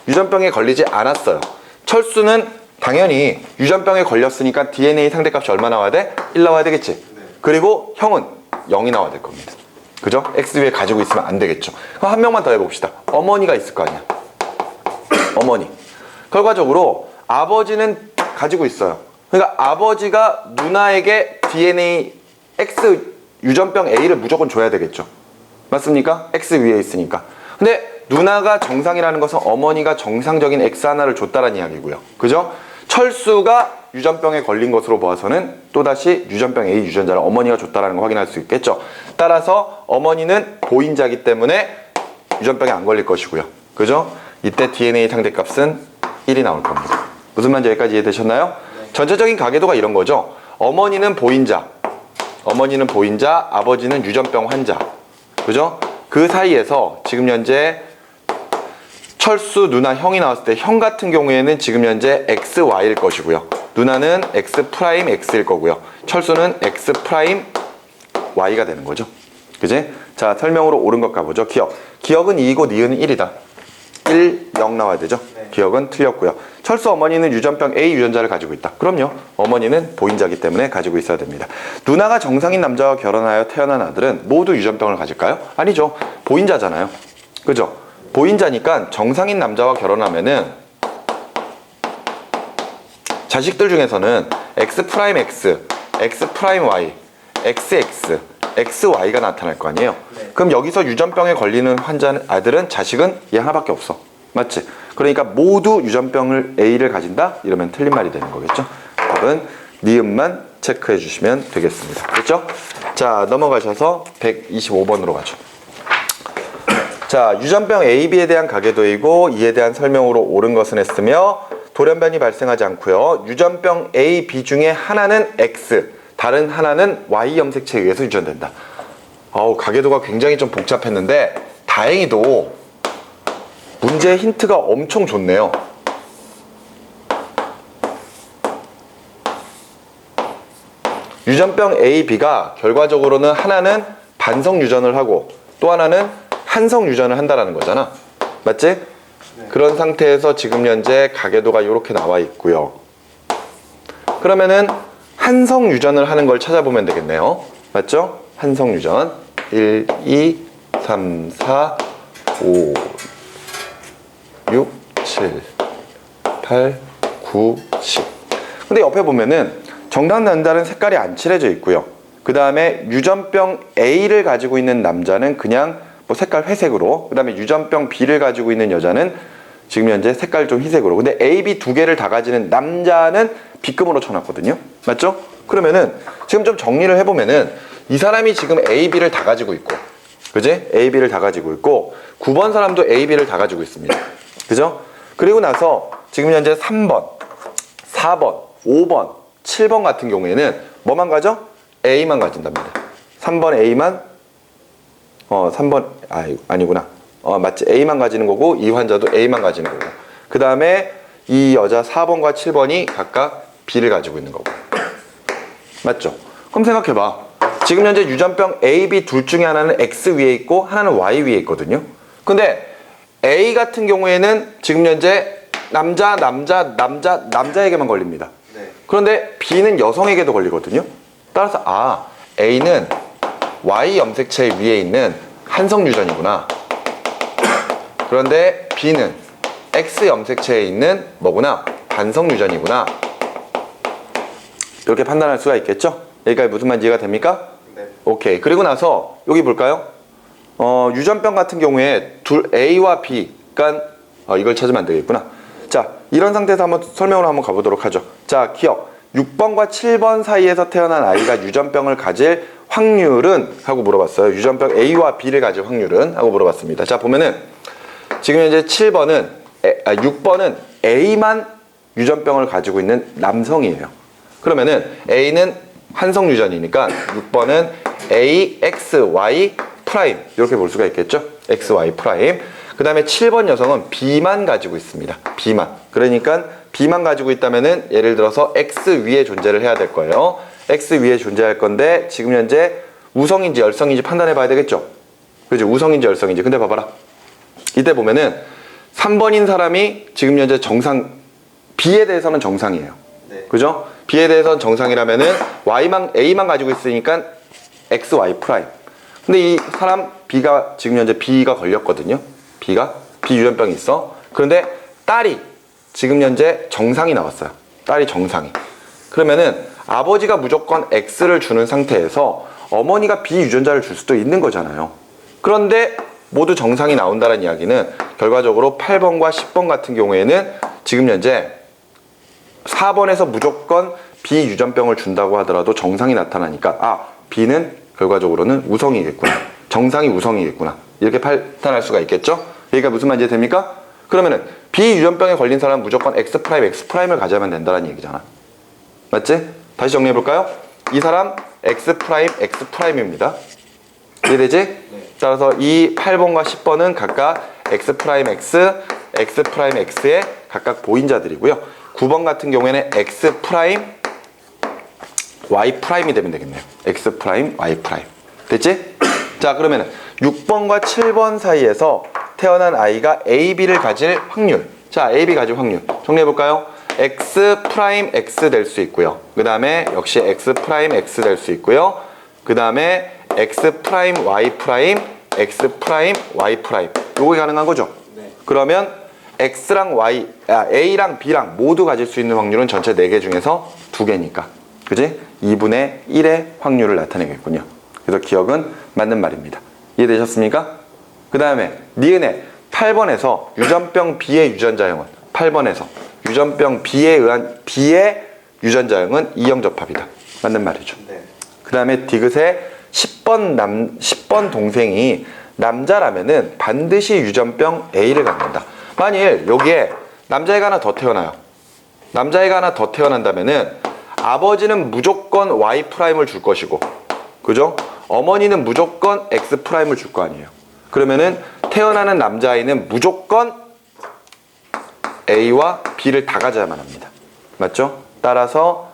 유전병에 걸리지 않았어요. 철수는 당연히 유전병에 걸렸으니까 DNA 상대값이 얼마 나와야 돼? 1 나와야 되겠지. 네. 그리고 형은 0이 나와야 될 겁니다. 그죠? X 위에 가지고 있으면 안 되겠죠. 그럼 한 명만 더 해봅시다. 어머니가 있을 거 아니야. 어머니. 결과적으로 아버지는 가지고 있어요. 그러니까 아버지가 누나에게 DNA X 유전병 A를 무조건 줘야 되겠죠. 맞습니까? X 위에 있으니까. 근데 누나가 정상이라는 것은 어머니가 정상적인 X 하나를 줬다는 이야기고요. 그죠? 철수가 유전병에 걸린 것으로 보아서는 또다시 유전병 A 유전자를 어머니가 줬다는 거 확인할 수 있겠죠. 따라서 어머니는 보인자이기 때문에 유전병에 안 걸릴 것이고요. 그죠? 이때 DNA 상대값은 1이 나올 겁니다. 무슨 말인지 여기까지 이해되셨나요? 네. 전체적인 가계도가 이런 거죠. 어머니는 보인자, 아버지는 유전병 환자. 그죠? 그 사이에서 지금 현재 철수, 누나, 형이 나왔을 때 형 같은 경우에는 지금 현재 XY일 것이고요. 누나는 X'X일 거고요. 철수는 X'Y가 되는 거죠. 그지? 자, 설명으로 옳은 것 가보죠. 기억은 2이고 니은은 1이다. 1, 0 나와야 되죠. 네. 기억은 틀렸고요. 철수 어머니는 유전병 A 유전자를 가지고 있다. 그럼요. 어머니는 보인자이기 때문에 가지고 있어야 됩니다. 누나가 정상인 남자와 결혼하여 태어난 아들은 모두 유전병을 가질까요? 아니죠. 보인자잖아요. 그죠? 보인자니까 정상인 남자와 결혼하면은 자식들 중에서는 X'X, X'Y, XX, XY가 나타날 거 아니에요. 네. 그럼 여기서 유전병에 걸리는 아들은 자식은 얘 하나밖에 없어. 맞지? 그러니까 모두 유전병을 A를 가진다? 이러면 틀린 말이 되는 거겠죠. 답은 니은만 체크해 주시면 되겠습니다. 됐죠? 자, 넘어가셔서 125번으로 가죠. 자, 유전병 AB에 대한 가계도이고 이에 대한 설명으로 옳은 것은 했으며 돌연변이 발생하지 않고요. 유전병 A, B 중에 하나는 X, 다른 하나는 Y 염색체에 의해서 유전된다. 가계도가 굉장히 좀 복잡했는데 다행히도 문제의 힌트가 엄청 좋네요. 유전병 A, B가 결과적으로는 하나는 반성 유전을 하고 또 하나는 한성 유전을 한다라는 거잖아. 맞지? 네. 그런 상태에서 지금 현재 가계도가 이렇게 나와 있고요. 그러면은 한성 유전을 하는 걸 찾아보면 되겠네요. 맞죠? 한성 유전 1, 2, 3, 4, 5, 6, 7, 8, 9, 10. 근데 옆에 보면은 정답 난다는 색깔이 안 칠해져 있고요. 그 다음에 유전병 A를 가지고 있는 남자는 그냥 뭐 색깔 회색으로, 그 다음에 유전병 B를 가지고 있는 여자는 지금 현재 색깔 좀 희색으로. 근데 A, B 두 개를 다 가지는 남자는 B급으로 쳐놨거든요. 맞죠? 그러면은 지금 좀 정리를 해보면은 이 사람이 지금 A, B를 다 가지고 있고, 그지? A, B를 다 가지고 있고 9번 사람도 A, B를 다 가지고 있습니다. 그죠? 그리고 나서 지금 현재 3번, 4번, 5번, 7번 같은 경우에는 뭐만 가져? A만 가진답니다. 3번 A만 3번 아니구나. 맞지? A만 가지는 거고 이 환자도 A만 가지는 거고. 그 다음에 이 여자 4번과 7번이 각각 B를 가지고 있는 거고. 맞죠? 그럼 생각해봐. 지금 현재 유전병 A, B 둘 중에 하나는 X 위에 있고 하나는 Y 위에 있거든요. 근데 A 같은 경우에는 지금 현재 남자에게만 걸립니다. 네. 그런데 B는 여성에게도 걸리거든요. 따라서 A는 Y 염색체 위에 있는 한성 유전이구나. 그런데 B는 X 염색체에 있는 뭐구나? 반성 유전이구나. 이렇게 판단할 수가 있겠죠? 여기까지 무슨 말인지 이해가 됩니까? 네. 오케이. 그리고 나서 여기 볼까요? 유전병 같은 경우에 둘 A와 B, 그러니까 이걸 찾으면 안 되겠구나. 자, 이런 상태에서 한번 설명을 한번 가보도록 하죠. 자, 기억. 6번과 7번 사이에서 태어난 아이가 유전병을 가질 확률은? 하고 물어봤어요. 유전병 A와 B를 가질 확률은? 하고 물어봤습니다. 자, 보면은 지금 현재 6번은 A만 유전병을 가지고 있는 남성이에요. 그러면은 A는 한성 유전이니까 6번은 AXY 프라임 이렇게 볼 수가 있겠죠? XY 프라임. 그 다음에 7번 여성은 B만 가지고 있습니다. B만. 그러니까 B만 가지고 있다면은 예를 들어서 X 위에 존재를 해야 될 거예요. X 위에 존재할 건데 지금 현재 우성인지 열성인지 판단해 봐야 되겠죠? 그죠? 우성인지 열성인지. 근데 봐봐라. 이때 보면은 3번인 사람이 지금 현재 B에 대해서는 정상이에요. 네. 그죠? B에 대해서는 정상이라면은 A만 가지고 있으니까 XY 프라임. 근데 이 사람 B가 지금 현재 B가 걸렸거든요. B 유전병이 있어. 그런데 딸이 지금 현재 정상이 나왔어요. 딸이 정상이. 그러면은 아버지가 무조건 X를 주는 상태에서 어머니가 B 유전자를 줄 수도 있는 거잖아요. 그런데 모두 정상이 나온다는 이야기는 결과적으로 8번과 10번 같은 경우에는 지금 현재 4번에서 무조건 B 유전병을 준다고 하더라도 정상이 나타나니까 B는 결과적으로는 우성이겠구나. 정상이 우성이겠구나. 이렇게 판단할 수가 있겠죠? 여기가 무슨 말인지 됩니까? 그러면은 B 유전병에 걸린 사람은 무조건 X'을 가져야만 된다는 얘기잖아. 맞지? 다시 정리해 볼까요? 이 사람 X'입니다. 이해되지? 네. 따라서 이 8번과 10번은 각각 X'X'X의 각각 보인자들이고요. 9번 같은 경우에는 X'Y'이 되면 되겠네요. X'Y'. 됐지? 자, 그러면은 6번과 7번 사이에서 태어난 아이가 AB를 가질 확률. 자, AB 가질 확률. 정리해볼까요? X'X 될 수 있고요. 그 다음에 역시 X'X 될 수 있고요. 그 다음에 X'Y', X'Y'. 요게 가능한 거죠? 네. 그러면 X랑 Y, A랑 B랑 모두 가질 수 있는 확률은 전체 4개 중에서 2개니까. 그지? 2분의 1의 확률을 나타내겠군요. 그래서 기억은 맞는 말입니다. 이해되셨습니까? 그 다음에 니은의 8번에서 유전병 B의 유전자형은 8번에서 유전병 B에 의한 B의 유전자형은 이형접합이다. 맞는 말이죠. 네. 그 다음에 디귿의 10번 동생이 남자라면은 반드시 유전병 A를 갖는다. 만일 여기에 남자애가 하나 더 태어나요. 남자애가 하나 더 태어난다면은 아버지는 무조건 Y'을 줄 것이고, 그죠? 어머니는 무조건 X'을 줄 거 아니에요. 그러면은 태어나는 남자아이는 무조건 A와 B를 다 가져야만 합니다. 맞죠? 따라서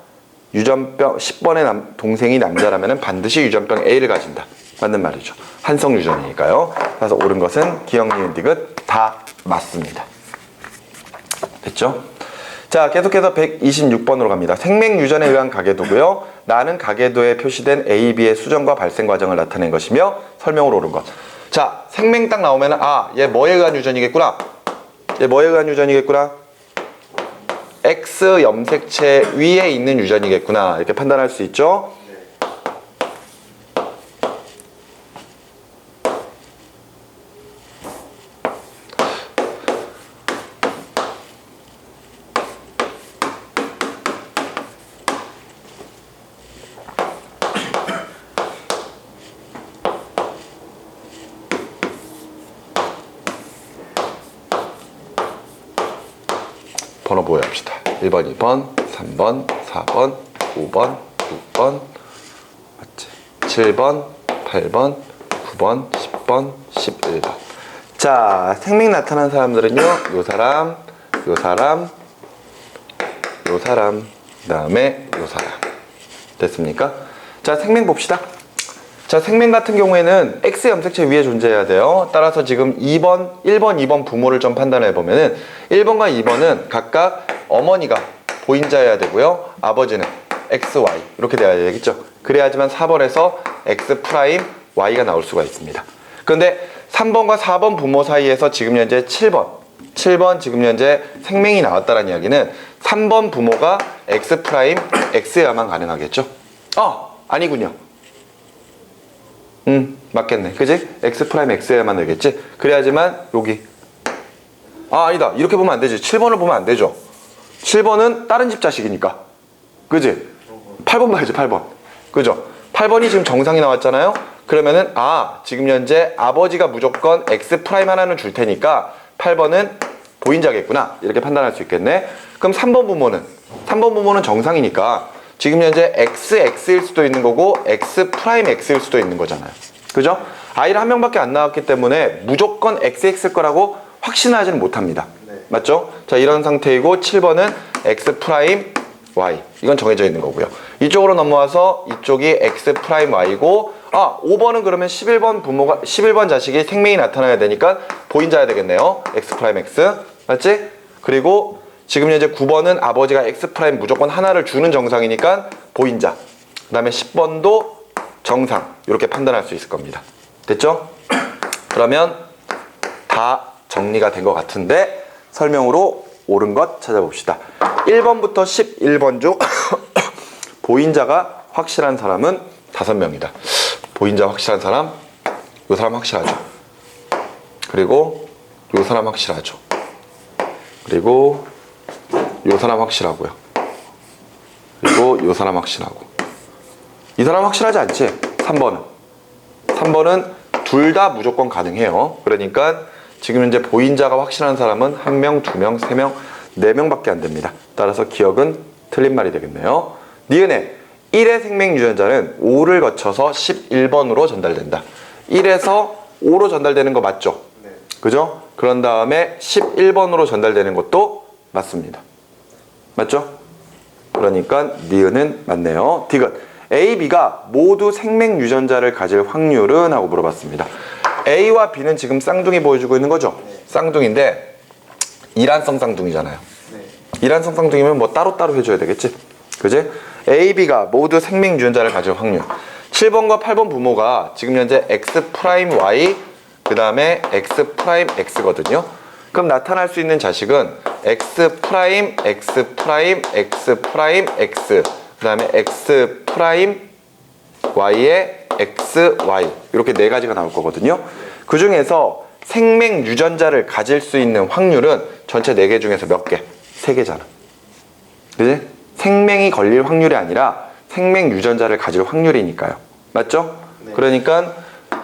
유전병 10번의 동생이 남자라면 반드시 유전병 A를 가진다. 맞는 말이죠. 한성 유전이니까요. 그래서 옳은 것은 기억, 니은, 디귿 다 맞습니다. 됐죠? 자, 계속해서 126번으로 갑니다. 생명 유전에 의한 가계도고요. 나는 가계도에 표시된 A, B의 수정과 발생 과정을 나타낸 것이며 설명으로 옳은 것. 자, 생명 딱 나오면 얘 뭐에 의한 유전이겠구나. 얘 뭐에 의한 유전이겠구나. X 염색체 위에 있는 유전이겠구나. 이렇게 판단할 수 있죠. 번호 보여합시다. 1번, 2번, 3번, 4번, 5번, 6번, 맞지? 7번, 8번, 9번, 10번, 11번. 자, 생명 나타난 사람들은요. 요 사람, 요 사람, 요 사람, 그 다음에 요 사람. 됐습니까? 자, 생명 봅시다. 자, 생명 같은 경우에는 X 염색체 위에 존재해야 돼요. 따라서 지금 1번, 2번 부모를 좀 판단해 보면은 1번과 2번은 각각 어머니가 보인자여야 되고요. 아버지는 XY 이렇게 돼야 되겠죠. 그래야지만 4번에서 X 프라임 Y가 나올 수가 있습니다. 그런데 3번과 4번 부모 사이에서 지금 현재 7번 지금 현재 생명이 나왔다는 이야기는 3번 부모가 X 프라임 X여야만 가능하겠죠. 아니군요. 맞겠네. 그지? X 프라임 X여야만 되겠지? 그래야지만 여기 아니다. 이렇게 보면 안 되지. 7번을 보면 안 되죠. 7번은 다른 집 자식이니까. 그지? 8번 봐야지. 8번. 그죠? 8번이 지금 정상이 나왔잖아요. 그러면은 지금 현재 아버지가 무조건 X 프라임 하나는 줄 테니까 8번은 보인자겠구나. 이렇게 판단할 수 있겠네. 그럼 3번 부모는 정상이니까 지금 현재 XX일 수도 있는 거고 X 프라임 X일 수도 있는 거잖아요. 그죠? 아이를 한 명밖에 안 나왔기 때문에 무조건 XX일 거라고 확신하지는 못합니다. 네. 맞죠? 자, 이런 상태이고 7번은 X 프라임 Y. 이건 정해져 있는 거고요. 이쪽으로 넘어와서 이쪽이 X 프라임 Y고 5번은 그러면 11번 자식이 생명이 나타나야 되니까 보인자야 되겠네요. X 프라임 X. 맞지? 그리고 지금 현재 9번은 아버지가 X 프라임 무조건 하나를 주는 정상이니까 보인자. 그 다음에 10번도 정상. 이렇게 판단할 수 있을 겁니다. 됐죠? 그러면 다 정리가 된 것 같은데 설명으로 옳은 것 찾아봅시다. 1번부터 11번 중 보인자가 확실한 사람은 5명이다. 보인자 확실한 사람, 요 사람 확실하죠. 그리고 요 사람 확실하죠. 그리고 요 사람 확실하고요. 그리고 요 사람 확실하고. 이 사람 확실하지 않지? 3번은 둘 다 무조건 가능해요. 그러니까 지금 현재 보인자가 확실한 사람은 1명, 2명, 3명, 4명밖에 안 됩니다. 따라서 기억은 틀린 말이 되겠네요. 니은의 1의 생명 유전자는 5를 거쳐서 11번으로 전달된다. 1에서 5로 전달되는 거 맞죠? 네. 그죠? 그런 다음에 11번으로 전달되는 것도 맞습니다. 맞죠? 그러니까 니은은 맞네요. 디귿. A, B가 모두 생명 유전자를 가질 확률은? 하고 물어봤습니다. A와 B는 지금 쌍둥이 보여주고 있는 거죠? 네. 쌍둥이인데 이란성 쌍둥이잖아요. 네. 이란성 쌍둥이면 뭐 따로따로 해줘야 되겠지? 그지? A, B가 모두 생명 유전자를 가질 확률. 7번과 8번 부모가 지금 현재 X 프라임 Y 그 다음에 X 프라임 X거든요. 그럼 나타날 수 있는 자식은 X 프라임 X 프라임 X 프라임 X 그 다음에 X 프라임 Y의 XY 이렇게 4가지가 나올 거거든요. 그 중에서 생명 유전자를 가질 수 있는 확률은 전체 4개 중에서 몇 개? 3개잖아. 그지? 생명이 걸릴 확률이 아니라 생명 유전자를 가질 확률이니까요. 맞죠? 네. 그러니까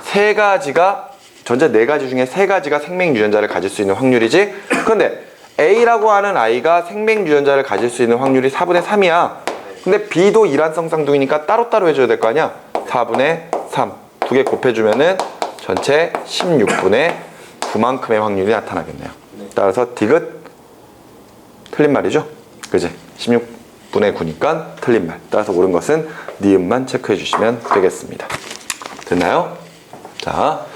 세 가지가 전체 네 가지 중에 세 가지가 생명 유전자를 가질 수 있는 확률이지. 그런데 A라고 하는 아이가 생명 유전자를 가질 수 있는 확률이 4분의 3이야. 근데 B도 일란성 쌍둥이니까 따로따로 해줘야 될 거 아니야? 4분의 3 두 개 곱해주면은 전체 16분의 9만큼의 확률이 나타나겠네요. 따라서 디귿 틀린 말이죠? 그지? 16분의 9니까 틀린 말. 따라서 옳은 것은 니은만 체크해 주시면 되겠습니다. 됐나요? 자,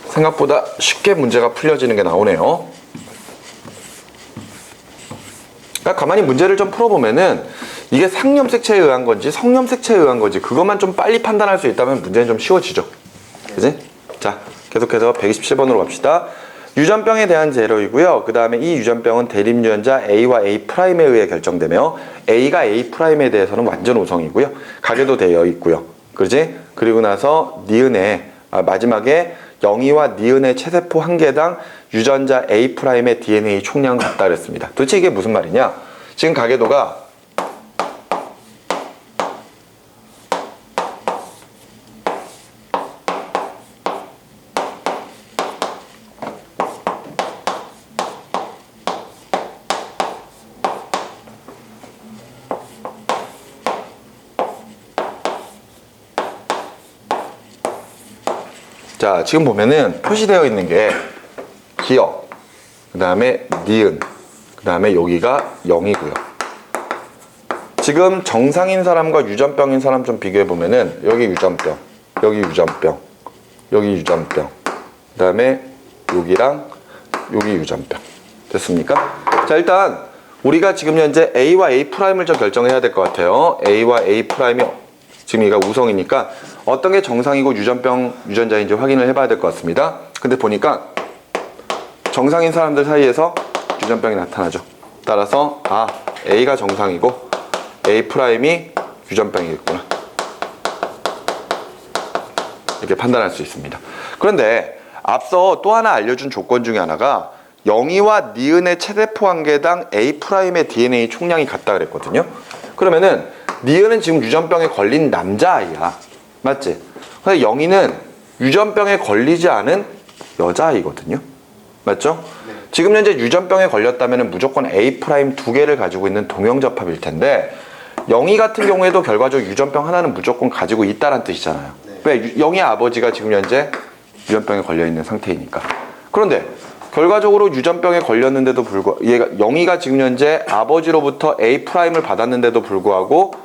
생각보다 쉽게 문제가 풀려지는 게 나오네요. 그러니까 가만히 문제를 좀 풀어보면은 이게 상염색체에 의한 건지 성염색체에 의한 건지 그것만 좀 빨리 판단할 수 있다면 문제는 좀 쉬워지죠. 그지? 자, 계속해서 127번으로 갑시다. 유전병에 대한 재료이고요. 그 다음에 이 유전병은 대립유전자 A와 A'에 의해 결정되며 A가 A'에 대해서는 완전 우성이고요. 가게도 되어 있고요. 그지? 그리고 나서 니은에 마지막에 0이와 니은의 체세포 한 개당 유전자 A'의 DNA 총량 같다 그랬습니다. 도대체 이게 무슨 말이냐? 지금 가계도가 자, 지금 보면은 표시되어 있는 게 기억, 그 다음에 니은, 그 다음에 여기가 0이고요. 지금 정상인 사람과 유전병인 사람 좀 비교해 보면은 여기 유전병, 여기 유전병, 여기 유전병, 그 다음에 여기랑 여기 유전병. 됐습니까? 자, 일단 우리가 지금 현재 A와 A'을 좀 결정해야 될 것 같아요. A와 A'이 지금 얘가 우성이니까 어떤 게 정상이고 유전병 유전자인지 확인을 해봐야 될 것 같습니다. 근데 보니까 정상인 사람들 사이에서 유전병이 나타나죠. 따라서 A가 정상이고 A'이 유전병이겠구나. 이렇게 판단할 수 있습니다. 그런데 앞서 또 하나 알려준 조건 중에 하나가 0이와 니은의 체세포 한 개당 A'의 DNA 총량이 같다 그랬거든요. 그러면은 니은은 지금 유전병에 걸린 남자아이야. 맞지? 근데 0이는 유전병에 걸리지 않은 여자아이거든요. 맞죠? 네. 지금 현재 유전병에 걸렸다면 무조건 A' 두 개를 가지고 있는 동형접합일 텐데 0이 같은 경우에도 결과적으로 유전병 하나는 무조건 가지고 있다는 뜻이잖아요. 네. 왜? 0의 아버지가 지금 현재 유전병에 걸려있는 상태이니까. 그런데 결과적으로 유전병에 걸렸는데도 불구하고 얘가 0이가 지금 현재 아버지로부터 A'을 받았는데도 불구하고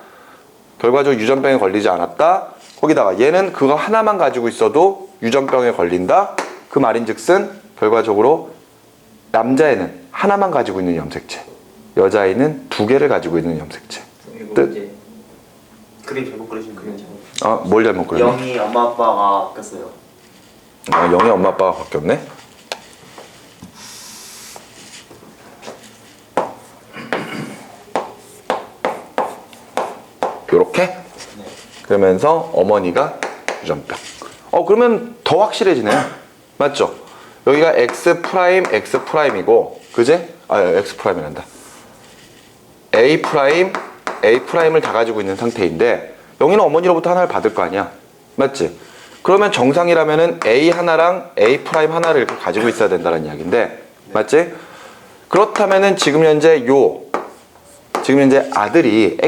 결과적으로 유전병에 걸리지 않았다. 거기다가 얘는 그거 하나만 가지고 있어도 유전병에 걸린다. 그 말인즉슨 결과적으로 남자애는 하나만 가지고 있는 염색체, 여자애는 두 개를 가지고 있는 염색체. 이거 이제 그림 잘못 그리신 거예요. 뭘 잘못 그렸니? 0이 엄마 아빠가 바뀌었어요. 0이 엄마 아빠가 바뀌었네. 요렇게? 네. 그러면서 어머니가 유전병. 그러면 더 확실해지네요. 맞죠? 여기가 X'X'이고, 그지? X'이란다. A'를 다 가지고 있는 상태인데, 여기는 어머니로부터 하나를 받을 거 아니야. 맞지? 그러면 정상이라면은 A 하나랑 A' 하나를 이렇게 가지고 있어야 된다는 이야기인데, 맞지? 그렇다면은 지금 현재 아들이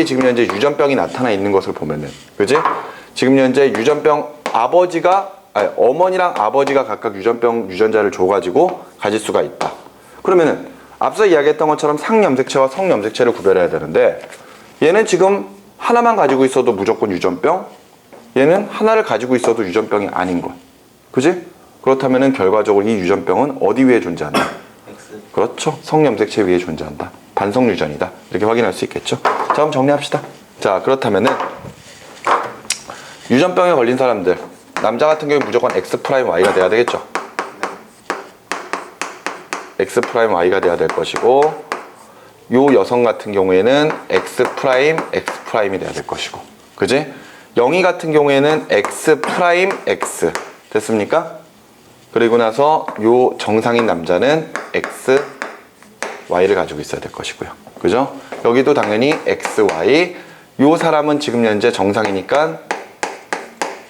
지금 현재 유전병이 나타나 있는 것을 보면은, 그지? 지금 현재 유전병 어머니랑 아버지가 각각 유전병 유전자를 줘가지고 가질 수가 있다. 그러면은 앞서 이야기했던 것처럼 상염색체와 성염색체를 구별해야 되는데 얘는 지금 하나만 가지고 있어도 무조건 유전병, 얘는 하나를 가지고 있어도 유전병이 아닌 것. 그지? 그렇다면은 결과적으로 이 유전병은 어디 위에 존재한다? X. 그렇죠. 성염색체 위에 존재한다. 반성유전이다. 이렇게 확인할 수 있겠죠. 자, 그럼 정리합시다. 자, 그렇다면은 유전병에 걸린 사람들, 남자 같은 경우에 무조건 X'Y가 돼야 되겠죠. X'Y가 돼야 될 것이고, 요 여성 같은 경우에는 X'X'이 돼야 될 것이고, 그지? 0이 같은 경우에는 X'X 됐습니까? 그리고 나서 요 정상인 남자는 XY를 가지고 있어야 될 것이고요. 그죠? 여기도 당연히 XY, 요 사람은 지금 현재 정상이니까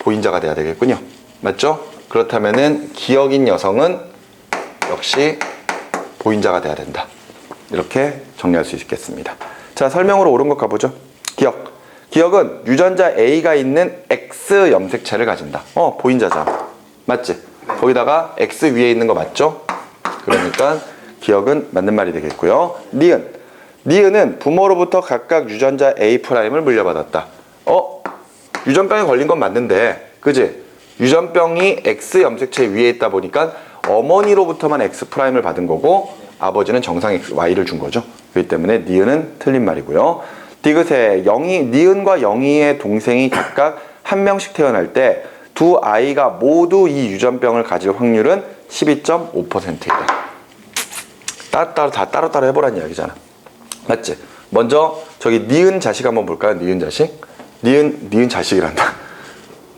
보인자가 돼야 되겠군요. 맞죠? 그렇다면은 기억인 여성은 역시 보인자가 돼야 된다. 이렇게 정리할 수 있겠습니다. 자, 설명으로 옳은 것 가보죠. 기억. 기억은 유전자 A가 있는 X 염색체를 가진다. 보인자잖아. 맞지? 거기다가 X 위에 있는 거 맞죠? 그러니까 기억은 맞는 말이 되겠고요. 니은. 니은은 부모로부터 각각 유전자 A'을 물려받았다. 유전병에 걸린 건 맞는데, 그지? 유전병이 X 염색체 위에 있다 보니까 어머니로부터만 X'을 받은 거고 아버지는 정상 Y를 준 거죠. 그렇기 때문에 니은은 틀린 말이고요. 디귿에 니은과 영희의 동생이 각각 한 명씩 태어날 때 두 아이가 모두 이 유전병을 가질 확률은 12.5%이다. 따로따로 해보라는 이야기잖아. 맞지? 먼저 저기 니은 자식 한번 볼까요? 니은 자식. 니은 자식이란다.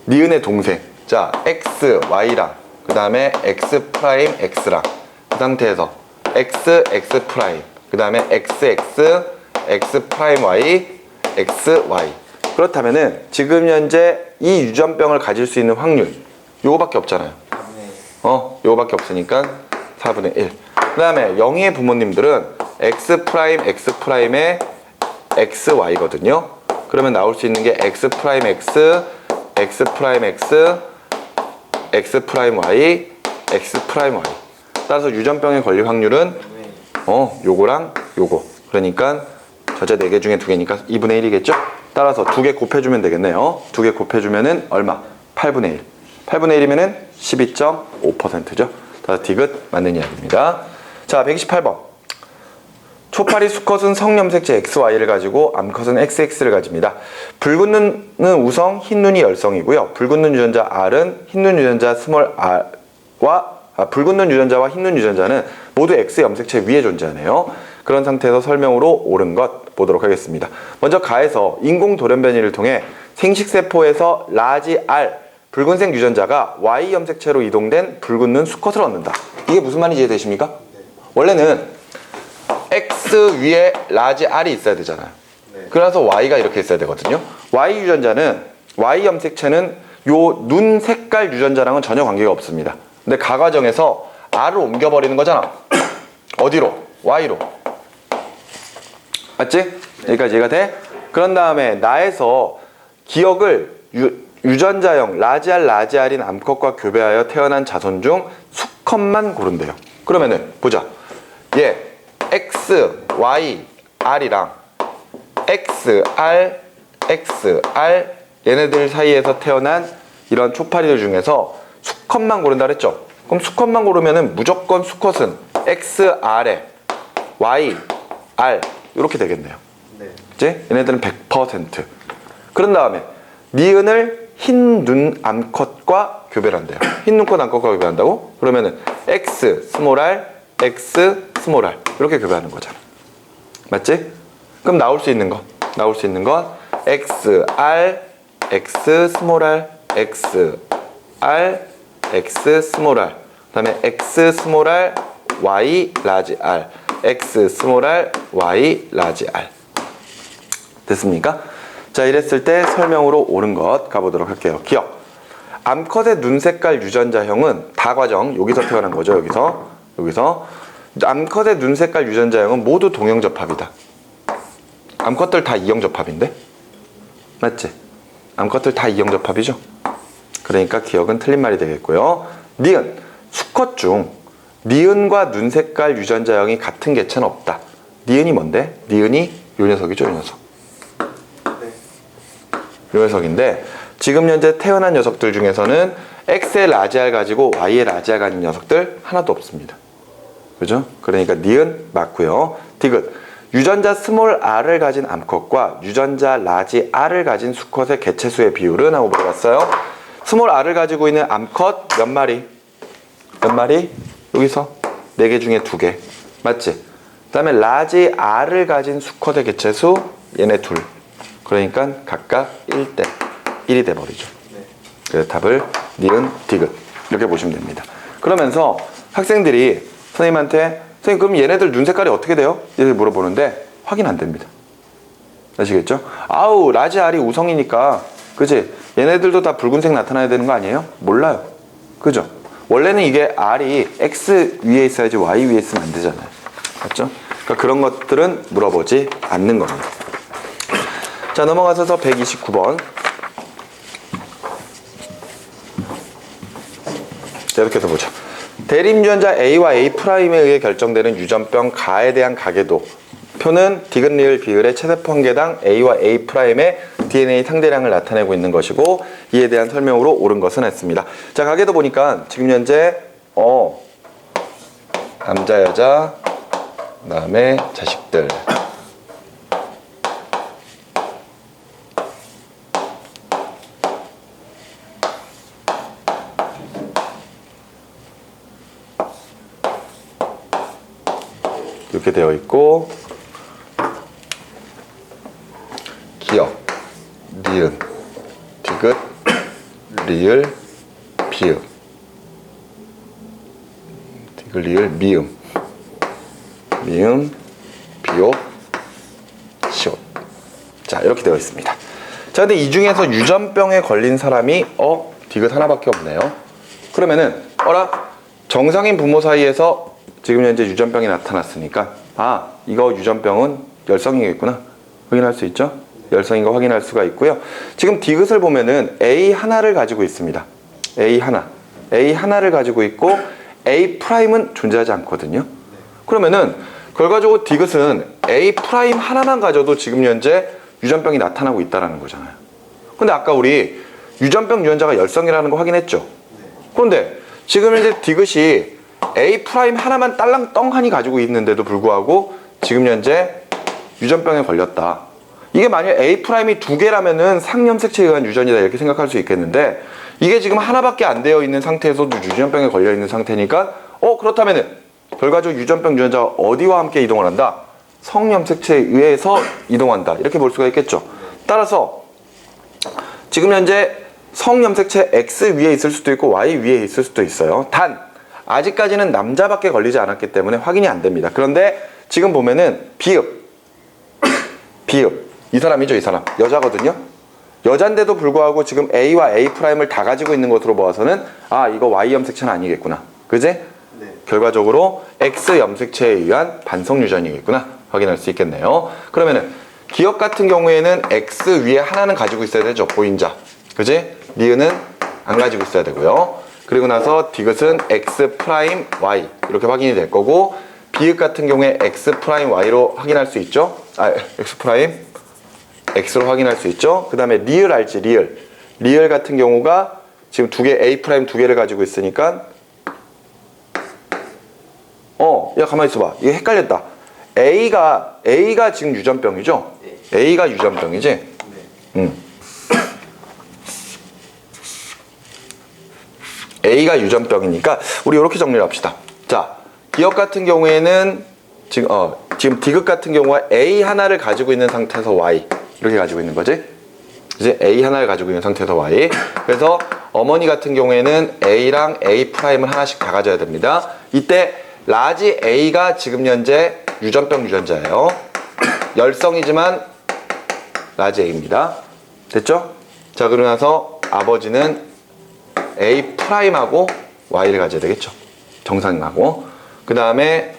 니은의 동생. 자, X, Y랑 그 다음에 X 프라임 X랑 그 상태에서 X, X 프라임 그 다음에 XX, X 프라임 Y, X, Y. 그렇다면은 지금 현재 이 유전병을 가질 수 있는 확률 요거밖에 없잖아요. 요거밖에 없으니까 4분의 1. 그 다음에 영희의 부모님들은 X 프라임 X 프라임의 X, Y거든요. 그러면 나올 수 있는 게 X 프라임 X, X 프라임 X, X 프라임 Y, X 프라임 Y. 따라서 유전병에 걸릴 확률은 요거랑 요거. 그러니까 저자 4개 중에 2개니까 2분의 1이겠죠? 따라서 2개 곱해주면 되겠네요. 2개 곱해주면은 얼마? 8분의 1. 8분의 1이면은 12.5%죠. 따라서 디귿 맞는 이야기입니다. 자, 128번. 초파리 수컷은 성염색체 XY를 가지고 암컷은 XX를 가집니다. 붉은 눈은 우성, 흰 눈이 열성이고요. 붉은 눈 유전자 R은 흰 눈 유전자 스몰 R과 붉은 눈 유전자와 흰 눈 유전자는 모두 X 염색체 위에 존재하네요. 그런 상태에서 설명으로 옳은 것 보도록 하겠습니다. 먼저 가에서 인공 돌연변이를 통해 생식세포에서 라지 R 붉은색 유전자가 Y 염색체로 이동된 붉은 눈 수컷을 얻는다. 이게 무슨 말인지 이해되십니까? 원래는 X 위에 라지 R이 있어야 되잖아요. 그래서 Y가 이렇게 있어야 되거든요. Y 유전자는 Y 염색체는 요 눈 색깔 유전자랑은 전혀 관계가 없습니다. 근데 가 과정에서 R을 옮겨버리는 거잖아. 어디로? Y로. 맞지? 여기까지 이해가 돼? 그런 다음에 나에서 기억을 유전자형 라지알인 암컷과 교배하여 태어난 자손 중 수컷만 고른대요. 그러면은 보자. 얘 X, Y, R이랑 XR, XR 얘네들 사이에서 태어난 이런 초파리들 중에서 수컷만 고른다 그랬죠? 그럼 수컷만 고르면은 무조건 수컷은 XR에 Y, R 이렇게 되겠네요. 그치? 얘네들은 100%. 그런 다음에 니은을 흰 눈 암컷과 교배를 한대요. 흰 눈컷 암컷과 교배한다고? 그러면은 X 스몰 R, X 스몰 R 이렇게 교배하는 거잖아. 맞지? 그럼 나올 수 있는 건 XR, X 스몰 R, XR, X 스몰 R 그 다음에 X 스몰 R, Y 라지 R X 스몰 R, Y 라지 R 됐습니까? 자, 이랬을 때 설명으로 옳은 것 가보도록 할게요. 기억. 암컷의 눈 색깔 유전자형은 다과정 여기서 태어난 거죠. 여기서 암컷의 눈 색깔 유전자형은 모두 동형접합이다. 암컷들 다 이형접합인데? 맞지? 암컷들 다 이형접합이죠? 그러니까 기억은 틀린 말이 되겠고요. 니은. 수컷 중 니은과 눈 색깔 유전자형이 같은 개체는 없다. 니은이 뭔데? 니은이 요 녀석이죠, 요 녀석. 요 녀석인데 지금 현재 태어난 녀석들 중에서는 X의 라지알 가지고 Y의 라지알 가진 녀석들 하나도 없습니다. 그죠? 그러니까 니은 맞고요. 디귿. 유전자 스몰 R을 가진 암컷과 유전자 라지 R을 가진 수컷의 개체수의 비율은? 하고 물어봤어요. 스몰 R을 가지고 있는 암컷 몇 마리? 여기서 4개 중에 2개. 맞지? 그 다음에 라지 R을 가진 수컷의 개체수 얘네 둘. 그러니까 각각 1대 1이 돼버리죠. 그래서 답을 니은, 디귿 이렇게 보시면 됩니다. 그러면서 학생들이 선생님한테 선생님 그럼 얘네들 눈 색깔이 어떻게 돼요? 이렇게 물어보는데 확인 안 됩니다. 아시겠죠? 아우 라지 R이 우성이니까 그지? 얘네들도 다 붉은색 나타나야 되는 거 아니에요? 몰라요. 그죠? 원래는 이게 R이 X 위에 있어야지 Y 위에 있으면 안 되잖아요. 맞죠? 그러니까 그런 것들은 물어보지 않는 겁니다. 자, 넘어가서 129번. 자, 이렇게 해서 보죠. 대립유전자 A와 A'에 의해 결정되는 유전병 가에 대한 가계도 표는 디귿, 리을, 비을의 체세포 한 개당 A와 A'의 DNA 상대량을 나타내고 있는 것이고 이에 대한 설명으로 옳은 것은 했습니다. 자, 가계도 보니까 지금 현재 남자, 여자, 그 다음에 자식들 이렇게 되어 있고 기역, 니은, 디귿, 리을, 비읍 디귿, 리을, 미음 비읍, 시옷. 자, 이렇게 되어 있습니다. 자, 근데 이 중에서 유전병에 걸린 사람이 디귿 하나밖에 없네요. 그러면은 정상인 부모 사이에서 지금 현재 유전병이 나타났으니까 이거 유전병은 열성이겠구나 확인할 수 있죠? 열성인 거 확인할 수가 있고요. 지금 디귿을 보면은 A 하나를 가지고 있습니다. A 하나를 가지고 있고 A 프라임은 존재하지 않거든요. 그러면은 결과적으로 디귿은 A 프라임 하나만 가져도 지금 현재 유전병이 나타나고 있다는 거잖아요. 근데 아까 우리 유전병 유전자가 열성이라는 거 확인했죠? 그런데 지금 현재 디귿이 A 프라임 하나만 딸랑떵하니 가지고 있는데도 불구하고 지금 현재 유전병에 걸렸다. 이게 만약 A 프라임이 두 개라면은 상염색체에 의한 유전이다 이렇게 생각할 수 있겠는데 이게 지금 하나밖에 안 되어 있는 상태에서도 유전병에 걸려 있는 상태니까 그렇다면은 결과적으로 유전병 유전자가 어디와 함께 이동을 한다? 성염색체에 의해서 이동한다. 이렇게 볼 수가 있겠죠. 따라서 지금 현재 성염색체 X 위에 있을 수도 있고 Y 위에 있을 수도 있어요. 단 아직까지는 남자밖에 걸리지 않았기 때문에 확인이 안 됩니다. 그런데 지금 보면은 비읍 이 사람이죠. 이 사람 여자거든요. 여잔데도 불구하고 지금 A와 A 프라임을 다 가지고 있는 것으로 보아서는 이거 Y 염색체는 아니겠구나. 그지? 네. 결과적으로 X 염색체에 의한 반성 유전이겠구나 확인할 수 있겠네요. 그러면은 기역 같은 경우에는 X 위에 하나는 가지고 있어야 되죠. 보인자. 그지? 니은은 안 가지고 있어야 되고요. 그리고 나서 디귿은 X 프라임 Y 이렇게 확인이 될 거고 비읍 같은 경우에 X 프라임 Y로 확인할 수 있죠. X 프라임 X로 확인할 수 있죠. 그 다음에 리을 알지? 리을 같은 경우가 지금 두 개 A 프라임 두 개를 가지고 있으니까 야 가만히 있어봐. 이게 헷갈렸다. A가 지금 유전병이죠. 네. A가 유전병이지. 네. A가 유전병이니까 우리 이렇게 정리를 합시다. 자, 기역 같은 경우에는 지금 디귿 같은 경우가 A 하나를 가지고 있는 상태에서 Y 이렇게 가지고 있는 거지. 이제 A 하나를 가지고 있는 상태에서 Y. 그래서 어머니 같은 경우에는 A랑 A 프라임을 하나씩 다 가져야 됩니다. 이때 라지 A가 지금 현재 유전병 유전자예요. 열성이지만 라지 A입니다. 됐죠? 자, 그러고 나서 아버지는 A 프라임하고 Y를 가져야 되겠죠. 정상하고. 그 다음에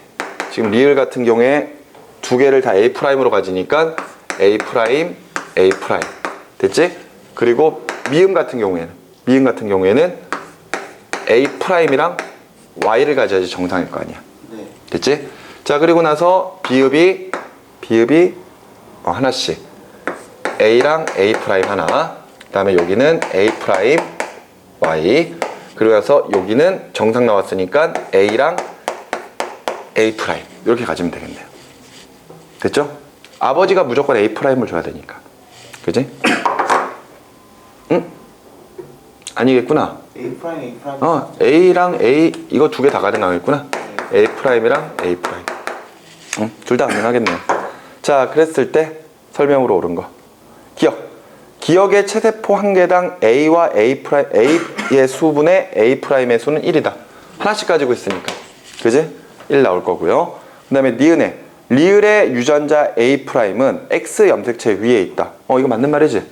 지금 리을 같은 경우에 두 개를 다 A 프라임으로 가지니까 A 프라임, A 프라임. 됐지? 그리고 미음 같은 경우에는 A 프라임이랑 Y를 가져야지 정상일 거 아니야. 네. 됐지? 자, 그리고 나서 비읍이 하나씩. A랑 A 프라임 하나. 그 다음에 여기는 A 프라임, Y. 그리고 나서 여기는 정상 나왔으니까 A랑 A 프라임. 이렇게 가지면 되겠네요. 됐죠? 아버지가 무조건 A 프라임을 줘야 되니까. 그지? 응? 아니겠구나. A 프라임. A랑 A 이거 두 개 다 가능하겠구나. A 프라임이랑 A 프라임. 응? 둘 다 가능하겠네요. 자, 그랬을 때 설명으로 옳은 거. 기역의 체세포 한 개당 A와 A 프라임, A의 수분의 A 프라임의 수는 1이다. 하나씩 가지고 있으니까. 그지? 1 나올 거고요. 그 다음에 니은의 리을의 유전자 A'은 X 염색체 위에 있다. 이거 맞는 말이지?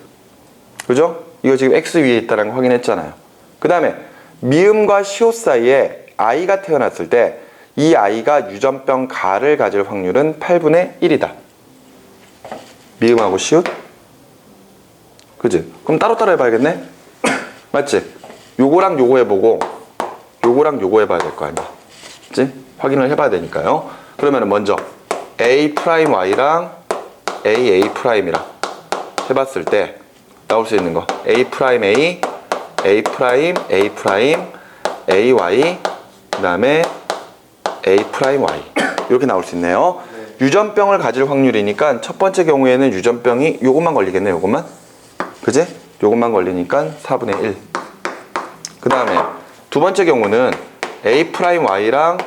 그죠? 이거 지금 X 위에 있다는 거 확인했잖아요. 그 다음에 미음과 시옷 사이에 아이가 태어났을 때 이 아이가 유전병 가를 가질 확률은 8분의 1이다. 미음하고 시옷? 그지? 그럼 따로따로 해봐야겠네? 맞지? 요거랑 요거 해보고 요거랑 요거 해봐야 될 거 아니야. 그치? 확인을 해봐야 되니까요. 그러면 먼저 A'Y랑 AA'이랑 해봤을 때 나올 수 있는 거 A'A, A'A', AY, 그 다음에 A'Y 이렇게 나올 수 있네요. 유전병을 가질 확률이니까 첫 번째 경우에는 유전병이 요것만 걸리겠네. 요것만. 그지? 요것만 걸리니까 4분의 1. 그 다음에 두 번째 경우는 A'Y랑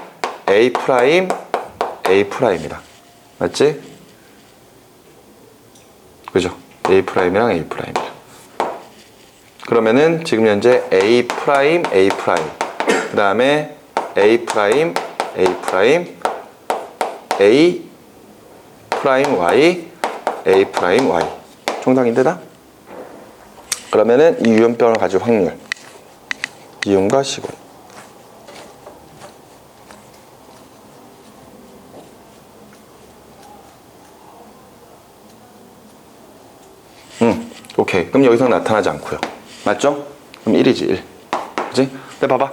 A'A'이랑 맞지? 그죠? A'이랑 A'이랑 그러면은 지금 현재 A', 그 다음에 A', A'Y, A'Y 총상인데 다? 그러면은 이 유전병을 가질 확률 이음과 시군 오케이. 그럼 여기서 나타나지 않고요. 맞죠? 그럼 1이지 1. 그치? 근데 봐봐.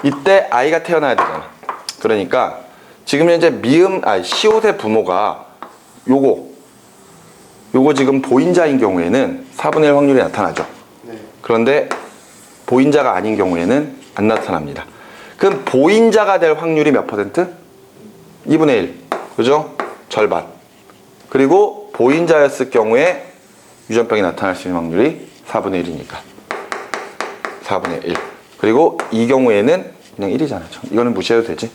이때 아이가 태어나야 되잖아. 그러니까 지금 현재 시옷의 부모가 요거 지금 보인자인 경우에는 4분의 1 확률이 나타나죠. 네. 그런데 보인자가 아닌 경우에는 안 나타납니다. 그럼 보인자가 될 확률이 몇 %? 2분의 1. 그죠? 절반. 그리고 보인자였을 경우에 유전병이 나타날 수 있는 확률이 4분의 1이니까 4분의 1. 그리고 이 경우에는 그냥 1이잖아요. 이거는 무시해도 되지.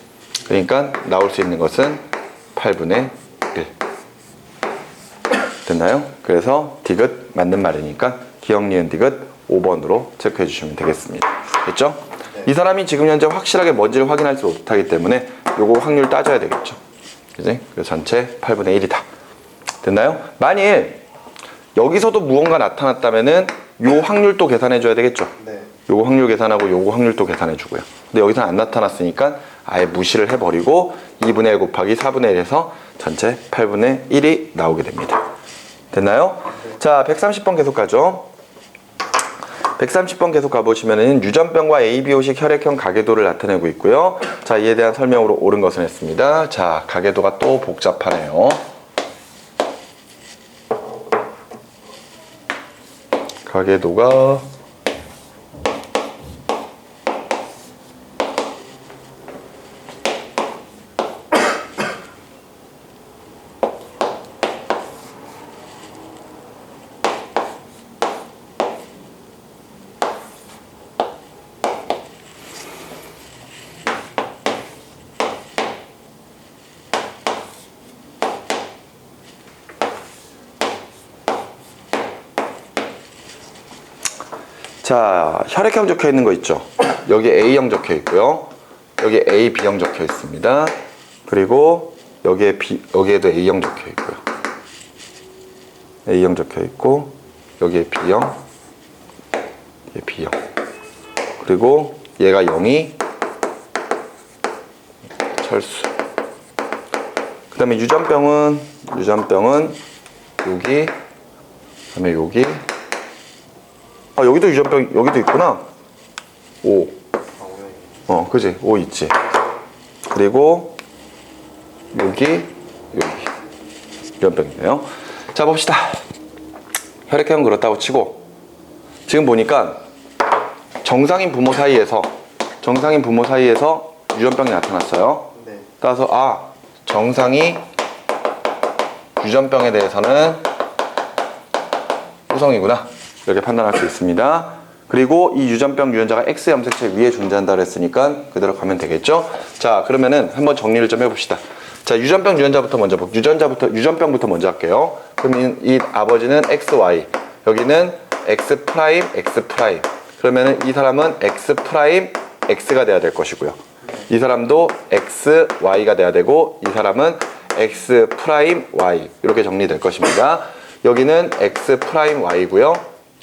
그러니까 나올 수 있는 것은 8분의 1. 됐나요? 그래서 디귿 맞는 말이니까 기억, 니은, 디귿 5번으로 체크해 주시면 되겠습니다. 됐죠? 네. 이 사람이 지금 현재 확실하게 뭔지를 확인하지 못하기 때문에 요거 확률 따져야 되겠죠. 그지? 그래서 전체 8분의 1이다. 됐나요? 만일 여기서도 무언가 나타났다면은 요 확률도 계산해 줘야 되겠죠. 네. 요거 확률 계산하고 요거 확률도 계산해 주고요. 근데 여기서는 안 나타났으니까 아예 무시를 해버리고 2분의 1 곱하기 4분의 1에서 전체 8분의 1이 나오게 됩니다. 됐나요? 자, 130번 계속 가죠. 130번 계속 가보시면은 유전병과 ABO식 혈액형 가계도를 나타내고 있고요. 자, 이에 대한 설명으로 옳은 것은 했습니다. 자, 가계도가 또 복잡하네요. 가계도가 자, 혈액형 적혀 있는 거 있죠? 여기 A형 적혀 있고요. 여기 A, B형 적혀 있습니다. 그리고 여기에도 A형 적혀 있고요. A형 적혀 있고, 여기에 B형, 얘 B형. 그리고 얘가 0이 철수. 그 다음에 유전병은 여기, 그 다음에 여기. 여기도 유전병, 여기도 있구나. 5. 그지? 5 있지. 그리고, 여기. 유전병이네요. 자, 봅시다. 혈액형 그렇다고 치고, 지금 보니까, 정상인 부모 사이에서 유전병이 나타났어요. 네. 따라서, 정상이 유전병에 대해서는 후성이구나. 이렇게 판단할 수 있습니다. 그리고 이 유전병 유전자가 X 염색체 위에 존재한다 그랬으니까 그대로 가면 되겠죠. 자, 그러면은 한번 정리를 좀 해봅시다. 자, 유전병 유전자부터 먼저 유전병부터 먼저 할게요. 그러면 이 아버지는 XY, 여기는 X', X'. 그러면은 이 사람은 X', X가 돼야 될 것이고요. 이 사람도 XY가 돼야 되고, 이 사람은 x 프라임 y 이렇게 정리될 것입니다. 여기는 x 프라임 y고요.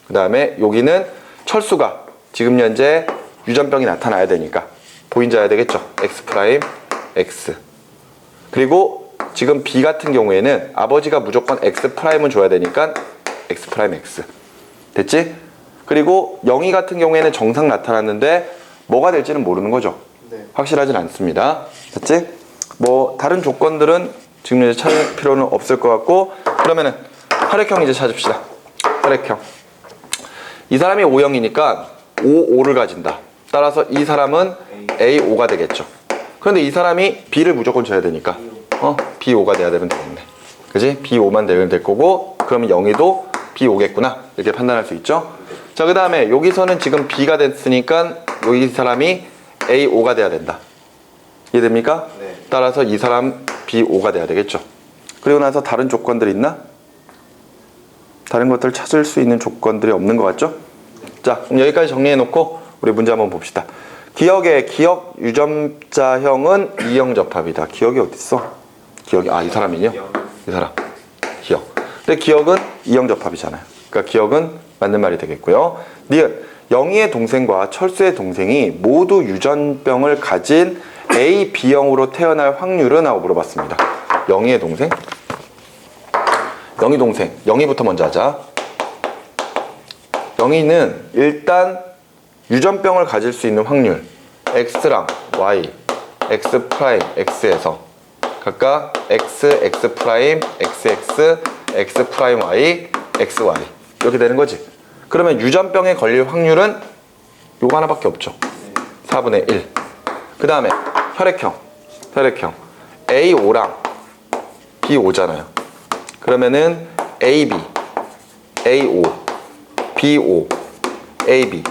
그 다음에 여기는 철수가 지금 현재 유전병이 나타나야 되니까 보인자야 되겠죠. x 프라임 x. 그리고 지금 b 같은 경우에는 아버지가 무조건 x 프라임은 줘야 되니까 x 프라임 x. 됐지? 그리고 0이 같은 경우에는 정상 나타났는데 뭐가 될지는 모르는 거죠. 네. 확실하진 않습니다. 됐지? 뭐 다른 조건들은 지금 이제 찾을 필요는 없을 것 같고, 그러면은 혈액형 이제 찾읍시다. 혈액형. 이 사람이 O형이니까 O5를 가진다. 따라서 이 사람은 A5가 되겠죠. 그런데 이 사람이 B를 무조건 줘야 되니까 B5가 돼야 되면 되겠네. 그지? B5만 되면 될 거고, 그러면 0이도 B5겠구나 이렇게 판단할 수 있죠. 자, 그 다음에 여기서는 지금 B가 됐으니까 여기 사람이 A5가 돼야 된다. 이해됩니까? 네. 따라서 이 사람 B5가 돼야 되겠죠. 그리고 나서 다른 조건들이 있나? 다른 것들 찾을 수 있는 조건들이 없는 것 같죠? 자, 그럼 여기까지 정리해 놓고 우리 문제 한번 봅시다. 기억의 기억 유전자형은 이형 접합이다. 기억이 어디 있어? 기억이 이 사람이요? 이 사람 기억. 근데 기억은 이형 접합이잖아요. 그러니까 기억은 맞는 말이 되겠고요. 니은 영희의 동생과 철수의 동생이 모두 유전병을 가진 A, B형으로 태어날 확률은? 하고 물어봤습니다. 영희의 동생? 영희 동생. 영희부터 먼저 하자. 영희는 일단 유전병을 가질 수 있는 확률 X랑 Y, X 프라임, X에서 각각 X, X 프라임, XX, X 프라임 Y, XY 이렇게 되는 거지. 그러면 유전병에 걸릴 확률은 요거 하나밖에 없죠. 4분의 1. 그 다음에 혈액형 A5랑 B5잖아요. 그러면은 AB, A5, B5, AB.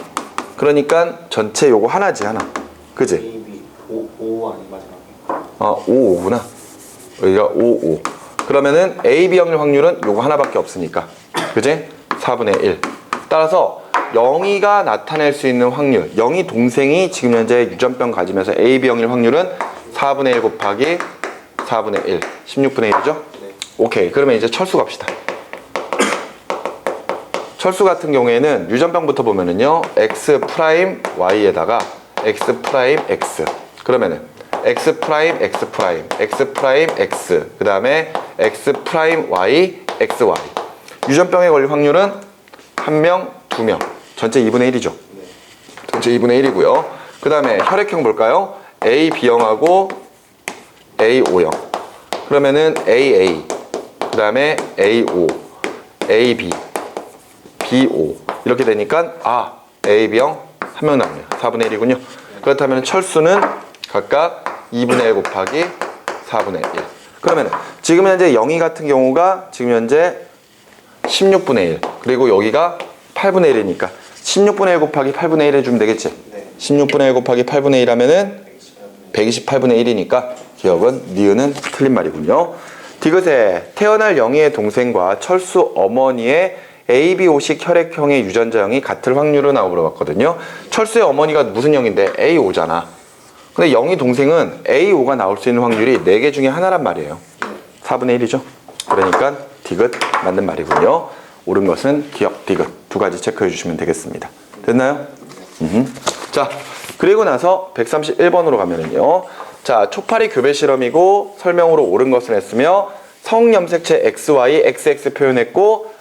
그러니까 전체 요거 하나지, 하나. 그지? A, B, O 아니 마지막에. 5, 5구나. 여기가 5, 5. 그러면은 AB 형일 확률은 요거 하나밖에 없으니까. 그지? 4분의 1. 따라서 영희가 나타낼 수 있는 확률, 영희 동생이 지금 현재 유전병 가지면서 AB 형일 확률은 4분의 1 곱하기 4분의 1. 16분의 1이죠? 네. 오케이. 그러면 이제 철수 갑시다. 철수 같은 경우에는 유전병부터 보면은요, X 프라임 Y에다가 X 프라임 X. 그러면은 X 프라임 X 프라임 X 프라임 X. 그 다음에 X 프라임 Y XY. 유전병에 걸릴 확률은 1명, 2명. 전체 2분의 1이죠. 전체 2분의 1이고요. 그 다음에 혈액형 볼까요? A, B형하고 A5형. 그러면은 AA. 그 다음에 AO, AB, B5 이렇게 되니까 AB형 1명 남네요. 4분의 1이군요. 그렇다면 철수는 각각 2분의 1 곱하기 4분의 1. 그러면 지금 현재 영희 같은 경우가 지금 현재 16분의 1. 그리고 여기가 8분의 1이니까 16분의 1 곱하기 8분의 1 해주면 되겠지? 네. 16분의 1 곱하기 8분의 1 하면은 128분의 1이니까 기억은 니은은 틀린 말이군요. 디귿에 태어날 영희의 동생과 철수 어머니의 ABO식 혈액형의 유전자형이 같을 확률은? 하고 물어봤거든요. 철수의 어머니가 무슨 형인데 A5잖아. 근데 영희 동생은 A5가 나올 수 있는 확률이 4개 중에 하나란 말이에요. 4분의 1이죠. 그러니까 디귿 맞는 말이군요. 옳은 것은 기억, 디귿 두 가지 체크해 주시면 되겠습니다. 됐나요? 자, 그리고 나서 131번으로 가면은요. 자, 초파리 교배 실험이고 설명으로 옳은 것을 했으며 성염색체 XY, XX 표현했고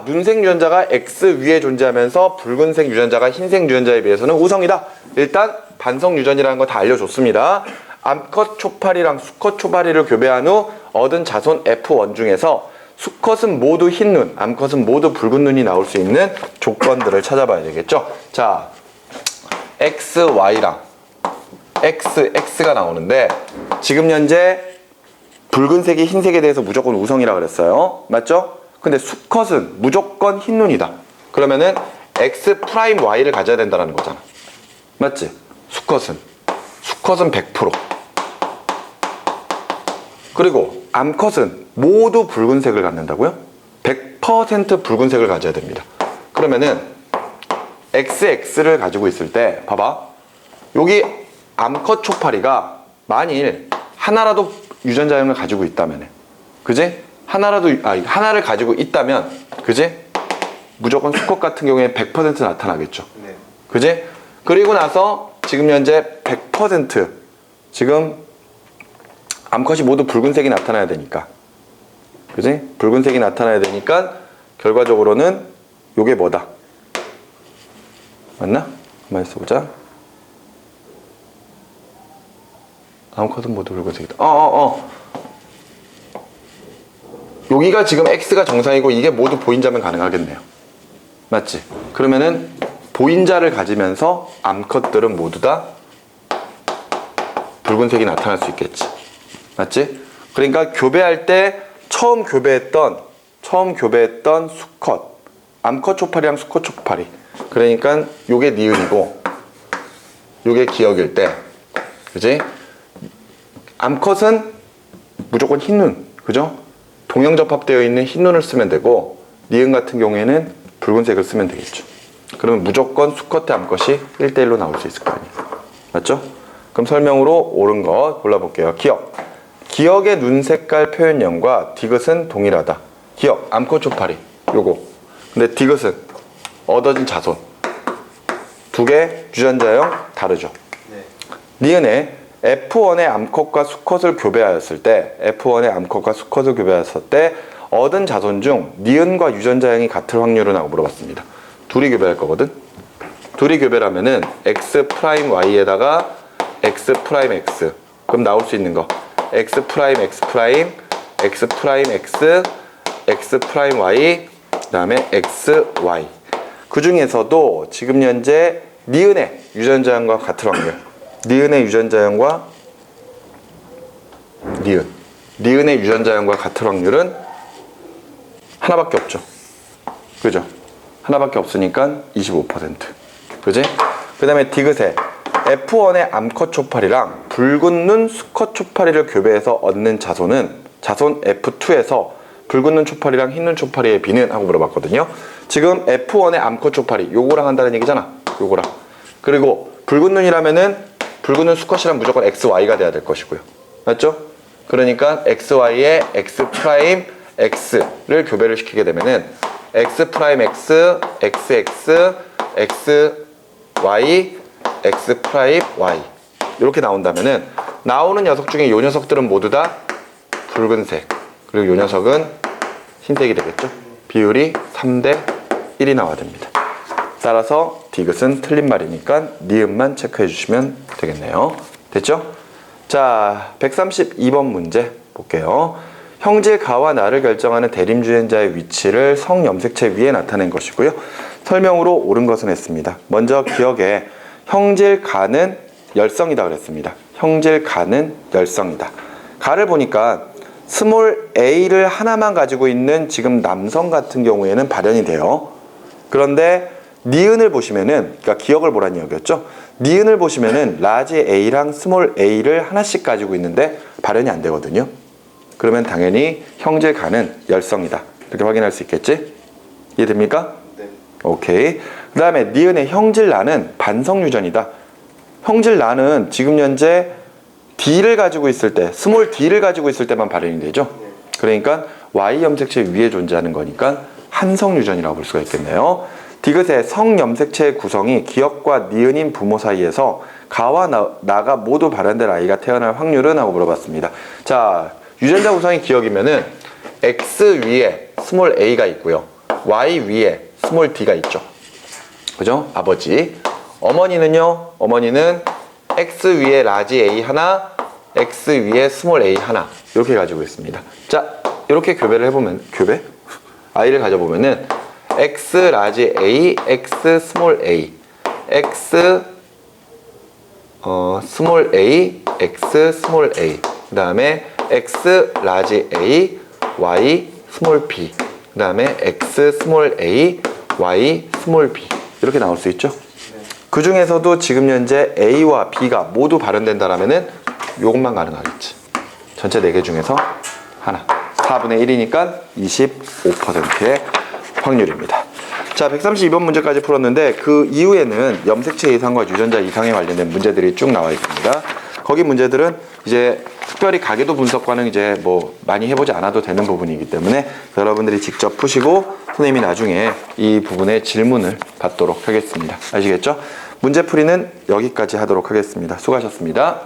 눈색 유전자가 X 위에 존재하면서 붉은색 유전자가 흰색 유전자에 비해서는 우성이다. 일단 반성 유전이라는 거 다 알려줬습니다. 암컷 초파리랑 수컷 초파리를 교배한 후 얻은 자손 F1 중에서 수컷은 모두 흰 눈, 암컷은 모두 붉은 눈이 나올 수 있는 조건들을 찾아봐야 되겠죠. 자, XY랑 XX가 나오는데 지금 현재 붉은색이 흰색에 대해서 무조건 우성이라 그랬어요. 맞죠? 근데 수컷은 무조건 흰 눈이다. 그러면은 X 프라임 Y를 가져야 된다는 거잖아. 맞지? 수컷은 100%. 그리고 암컷은 모두 붉은색을 갖는다고요? 100% 붉은색을 가져야 됩니다. 그러면은 XX를 가지고 있을 때 봐봐. 여기 암컷 초파리가 만일 하나라도 유전자형을 가지고 있다면, 그지? 하나를 가지고 있다면, 그지? 무조건 수컷 같은 경우에 100% 나타나겠죠. 네. 그지? 그리고 나서 지금 현재 100% 지금 암컷이 모두 붉은색이 나타나야 되니까, 그지? 붉은색이 나타나야 되니까 결과적으로는 요게 뭐다? 맞나? 한번 써보자. 암컷은 모두 붉은색이다. 여기가 지금 X가 정상이고 이게 모두 보인자면 가능하겠네요. 맞지? 그러면은 보인자를 가지면서 암컷들은 모두 다 붉은색이 나타날 수 있겠지. 맞지? 그러니까 교배할 때 처음 교배했던 수컷, 암컷 초파리랑 수컷 초파리. 그러니까 요게 니은이고 요게 기역일 때, 그지? 암컷은 무조건 흰눈, 그죠? 동형접합되어 있는 흰눈을 쓰면 되고, 니은 같은 경우에는 붉은색을 쓰면 되겠죠. 그러면 무조건 수컷 대 암컷이 1대1로 나올 수 있을 거 아니에요. 맞죠? 그럼 설명으로 옳은 거 골라볼게요. 기역. 기역의 눈 색깔 표현형과 디귿은 동일하다. 기역, 암컷 초파리. 요거. 근데 디귿은 얻어진 자손. 두 개 유전자형 다르죠. 네. 니은에 F1의 암컷과 수컷을 교배하였을 때, 얻은 자손 중 니은과 유전자형이 같을 확률은 하고 물어봤습니다. 둘이 교배할 거거든. 둘이 교배라면은 X'Y에다가 X'X. 그럼 나올 수 있는 거 X'X, X'X, X'Y, 그 다음에 XY. 그 중에서도 지금 현재 니은의 유전자형과 같을 확률, 니은의 유전자형과 같을 확률은 하나밖에 없죠. 그죠? 하나밖에 없으니까 25%. 그지? 그 다음에 디귿에 F1의 암컷 초파리랑 붉은 눈 수컷 초파리를 교배해서 얻는 자손은 자손 F2에서 붉은 눈 초파리랑 흰 눈 초파리의 비는 하고 물어봤거든요. 지금 F1의 암컷 초파리 요거랑 한다는 얘기잖아. 요거랑. 그리고 붉은 눈이라면은 붉은 눈 수컷이란 무조건 XY가 돼야 될 것이고요. 맞죠? 그러니까 XY에 X'X를 교배를 시키게 되면은 X'X, XX, XY, X'Y 이렇게 나온다면은 나오는 녀석 중에 요 녀석들은 모두 다 붉은색, 그리고 요 녀석은 흰색이 되겠죠. 비율이 3대 1이 나와야 됩니다. 따라서 디귿은 틀린 말이니까 니은만 체크해 주시면 되겠네요. 됐죠? 자, 132번 문제 볼게요. 형질 가와 나를 결정하는 대림주연자의 위치를 성염색체 위에 나타낸 것이고요. 설명으로 옳은 것은 했습니다. 먼저 기억에 형질 가는 열성이다 그랬습니다. 형질 가는 열성이다. 가를 보니까 스몰 a를 하나만 가지고 있는 지금 남성 같은 경우에는 발현이 돼요. 그런데 니은을 보시면은, 그러니까 기억을 보라는 이야기였죠. 니은을 보시면은 라지 a랑 스몰 a를 하나씩 가지고 있는데 발현이 안 되거든요. 그러면 당연히 형질 가는 열성이다. 이렇게 확인할 수 있겠지? 이해됩니까? 네. 오케이. 그 다음에 니은의 형질 나는 반성 유전이다. 형질 나는 지금 현재 D를 가지고 있을 때, 스몰 D를 가지고 있을 때만 발현이 되죠. 그러니까 Y 염색체 위에 존재하는 거니까 한성 유전이라고 볼 수가 있겠네요. 디귿의 성염색체의 구성이 기역과 니은인 부모 사이에서 가와 나가 모두 발현될 아이가 태어날 확률은? 하고 물어봤습니다. 자, 유전자 구성이 기역이면은 X 위에 스몰 a가 있고요. Y 위에 스몰 d가 있죠. 그죠? 아버지. 어머니는요, 어머니는 X 위에 라지 a 하나, X 위에 스몰 a 하나. 이렇게 가지고 있습니다. 자, 이렇게 교배를 해보면, 아이를 가져보면은 X 라지 a, X 스몰 a, X 스몰 a, X 스몰 a. 그 다음에 X 라지 a, Y 스몰 b. 그 다음에 X 스몰 a, Y 스몰 b. 이렇게 나올 수 있죠. 그 중에서도 지금 현재 A와 B가 모두 발현된다라면은 요것만 가능하겠지. 전체 4개 중에서 하나. 4분의 1이니까 25%의 확률입니다. 자, 132번 문제까지 풀었는데 그 이후에는 염색체 이상과 유전자 이상에 관련된 문제들이 쭉 나와 있습니다. 거기 문제들은 이제 특별히 가계도 분석과는 이제 뭐 많이 해보지 않아도 되는 부분이기 때문에 여러분들이 직접 푸시고 선생님이 나중에 이 부분에 질문을 받도록 하겠습니다. 아시겠죠? 문제풀이는 여기까지 하도록 하겠습니다. 수고하셨습니다.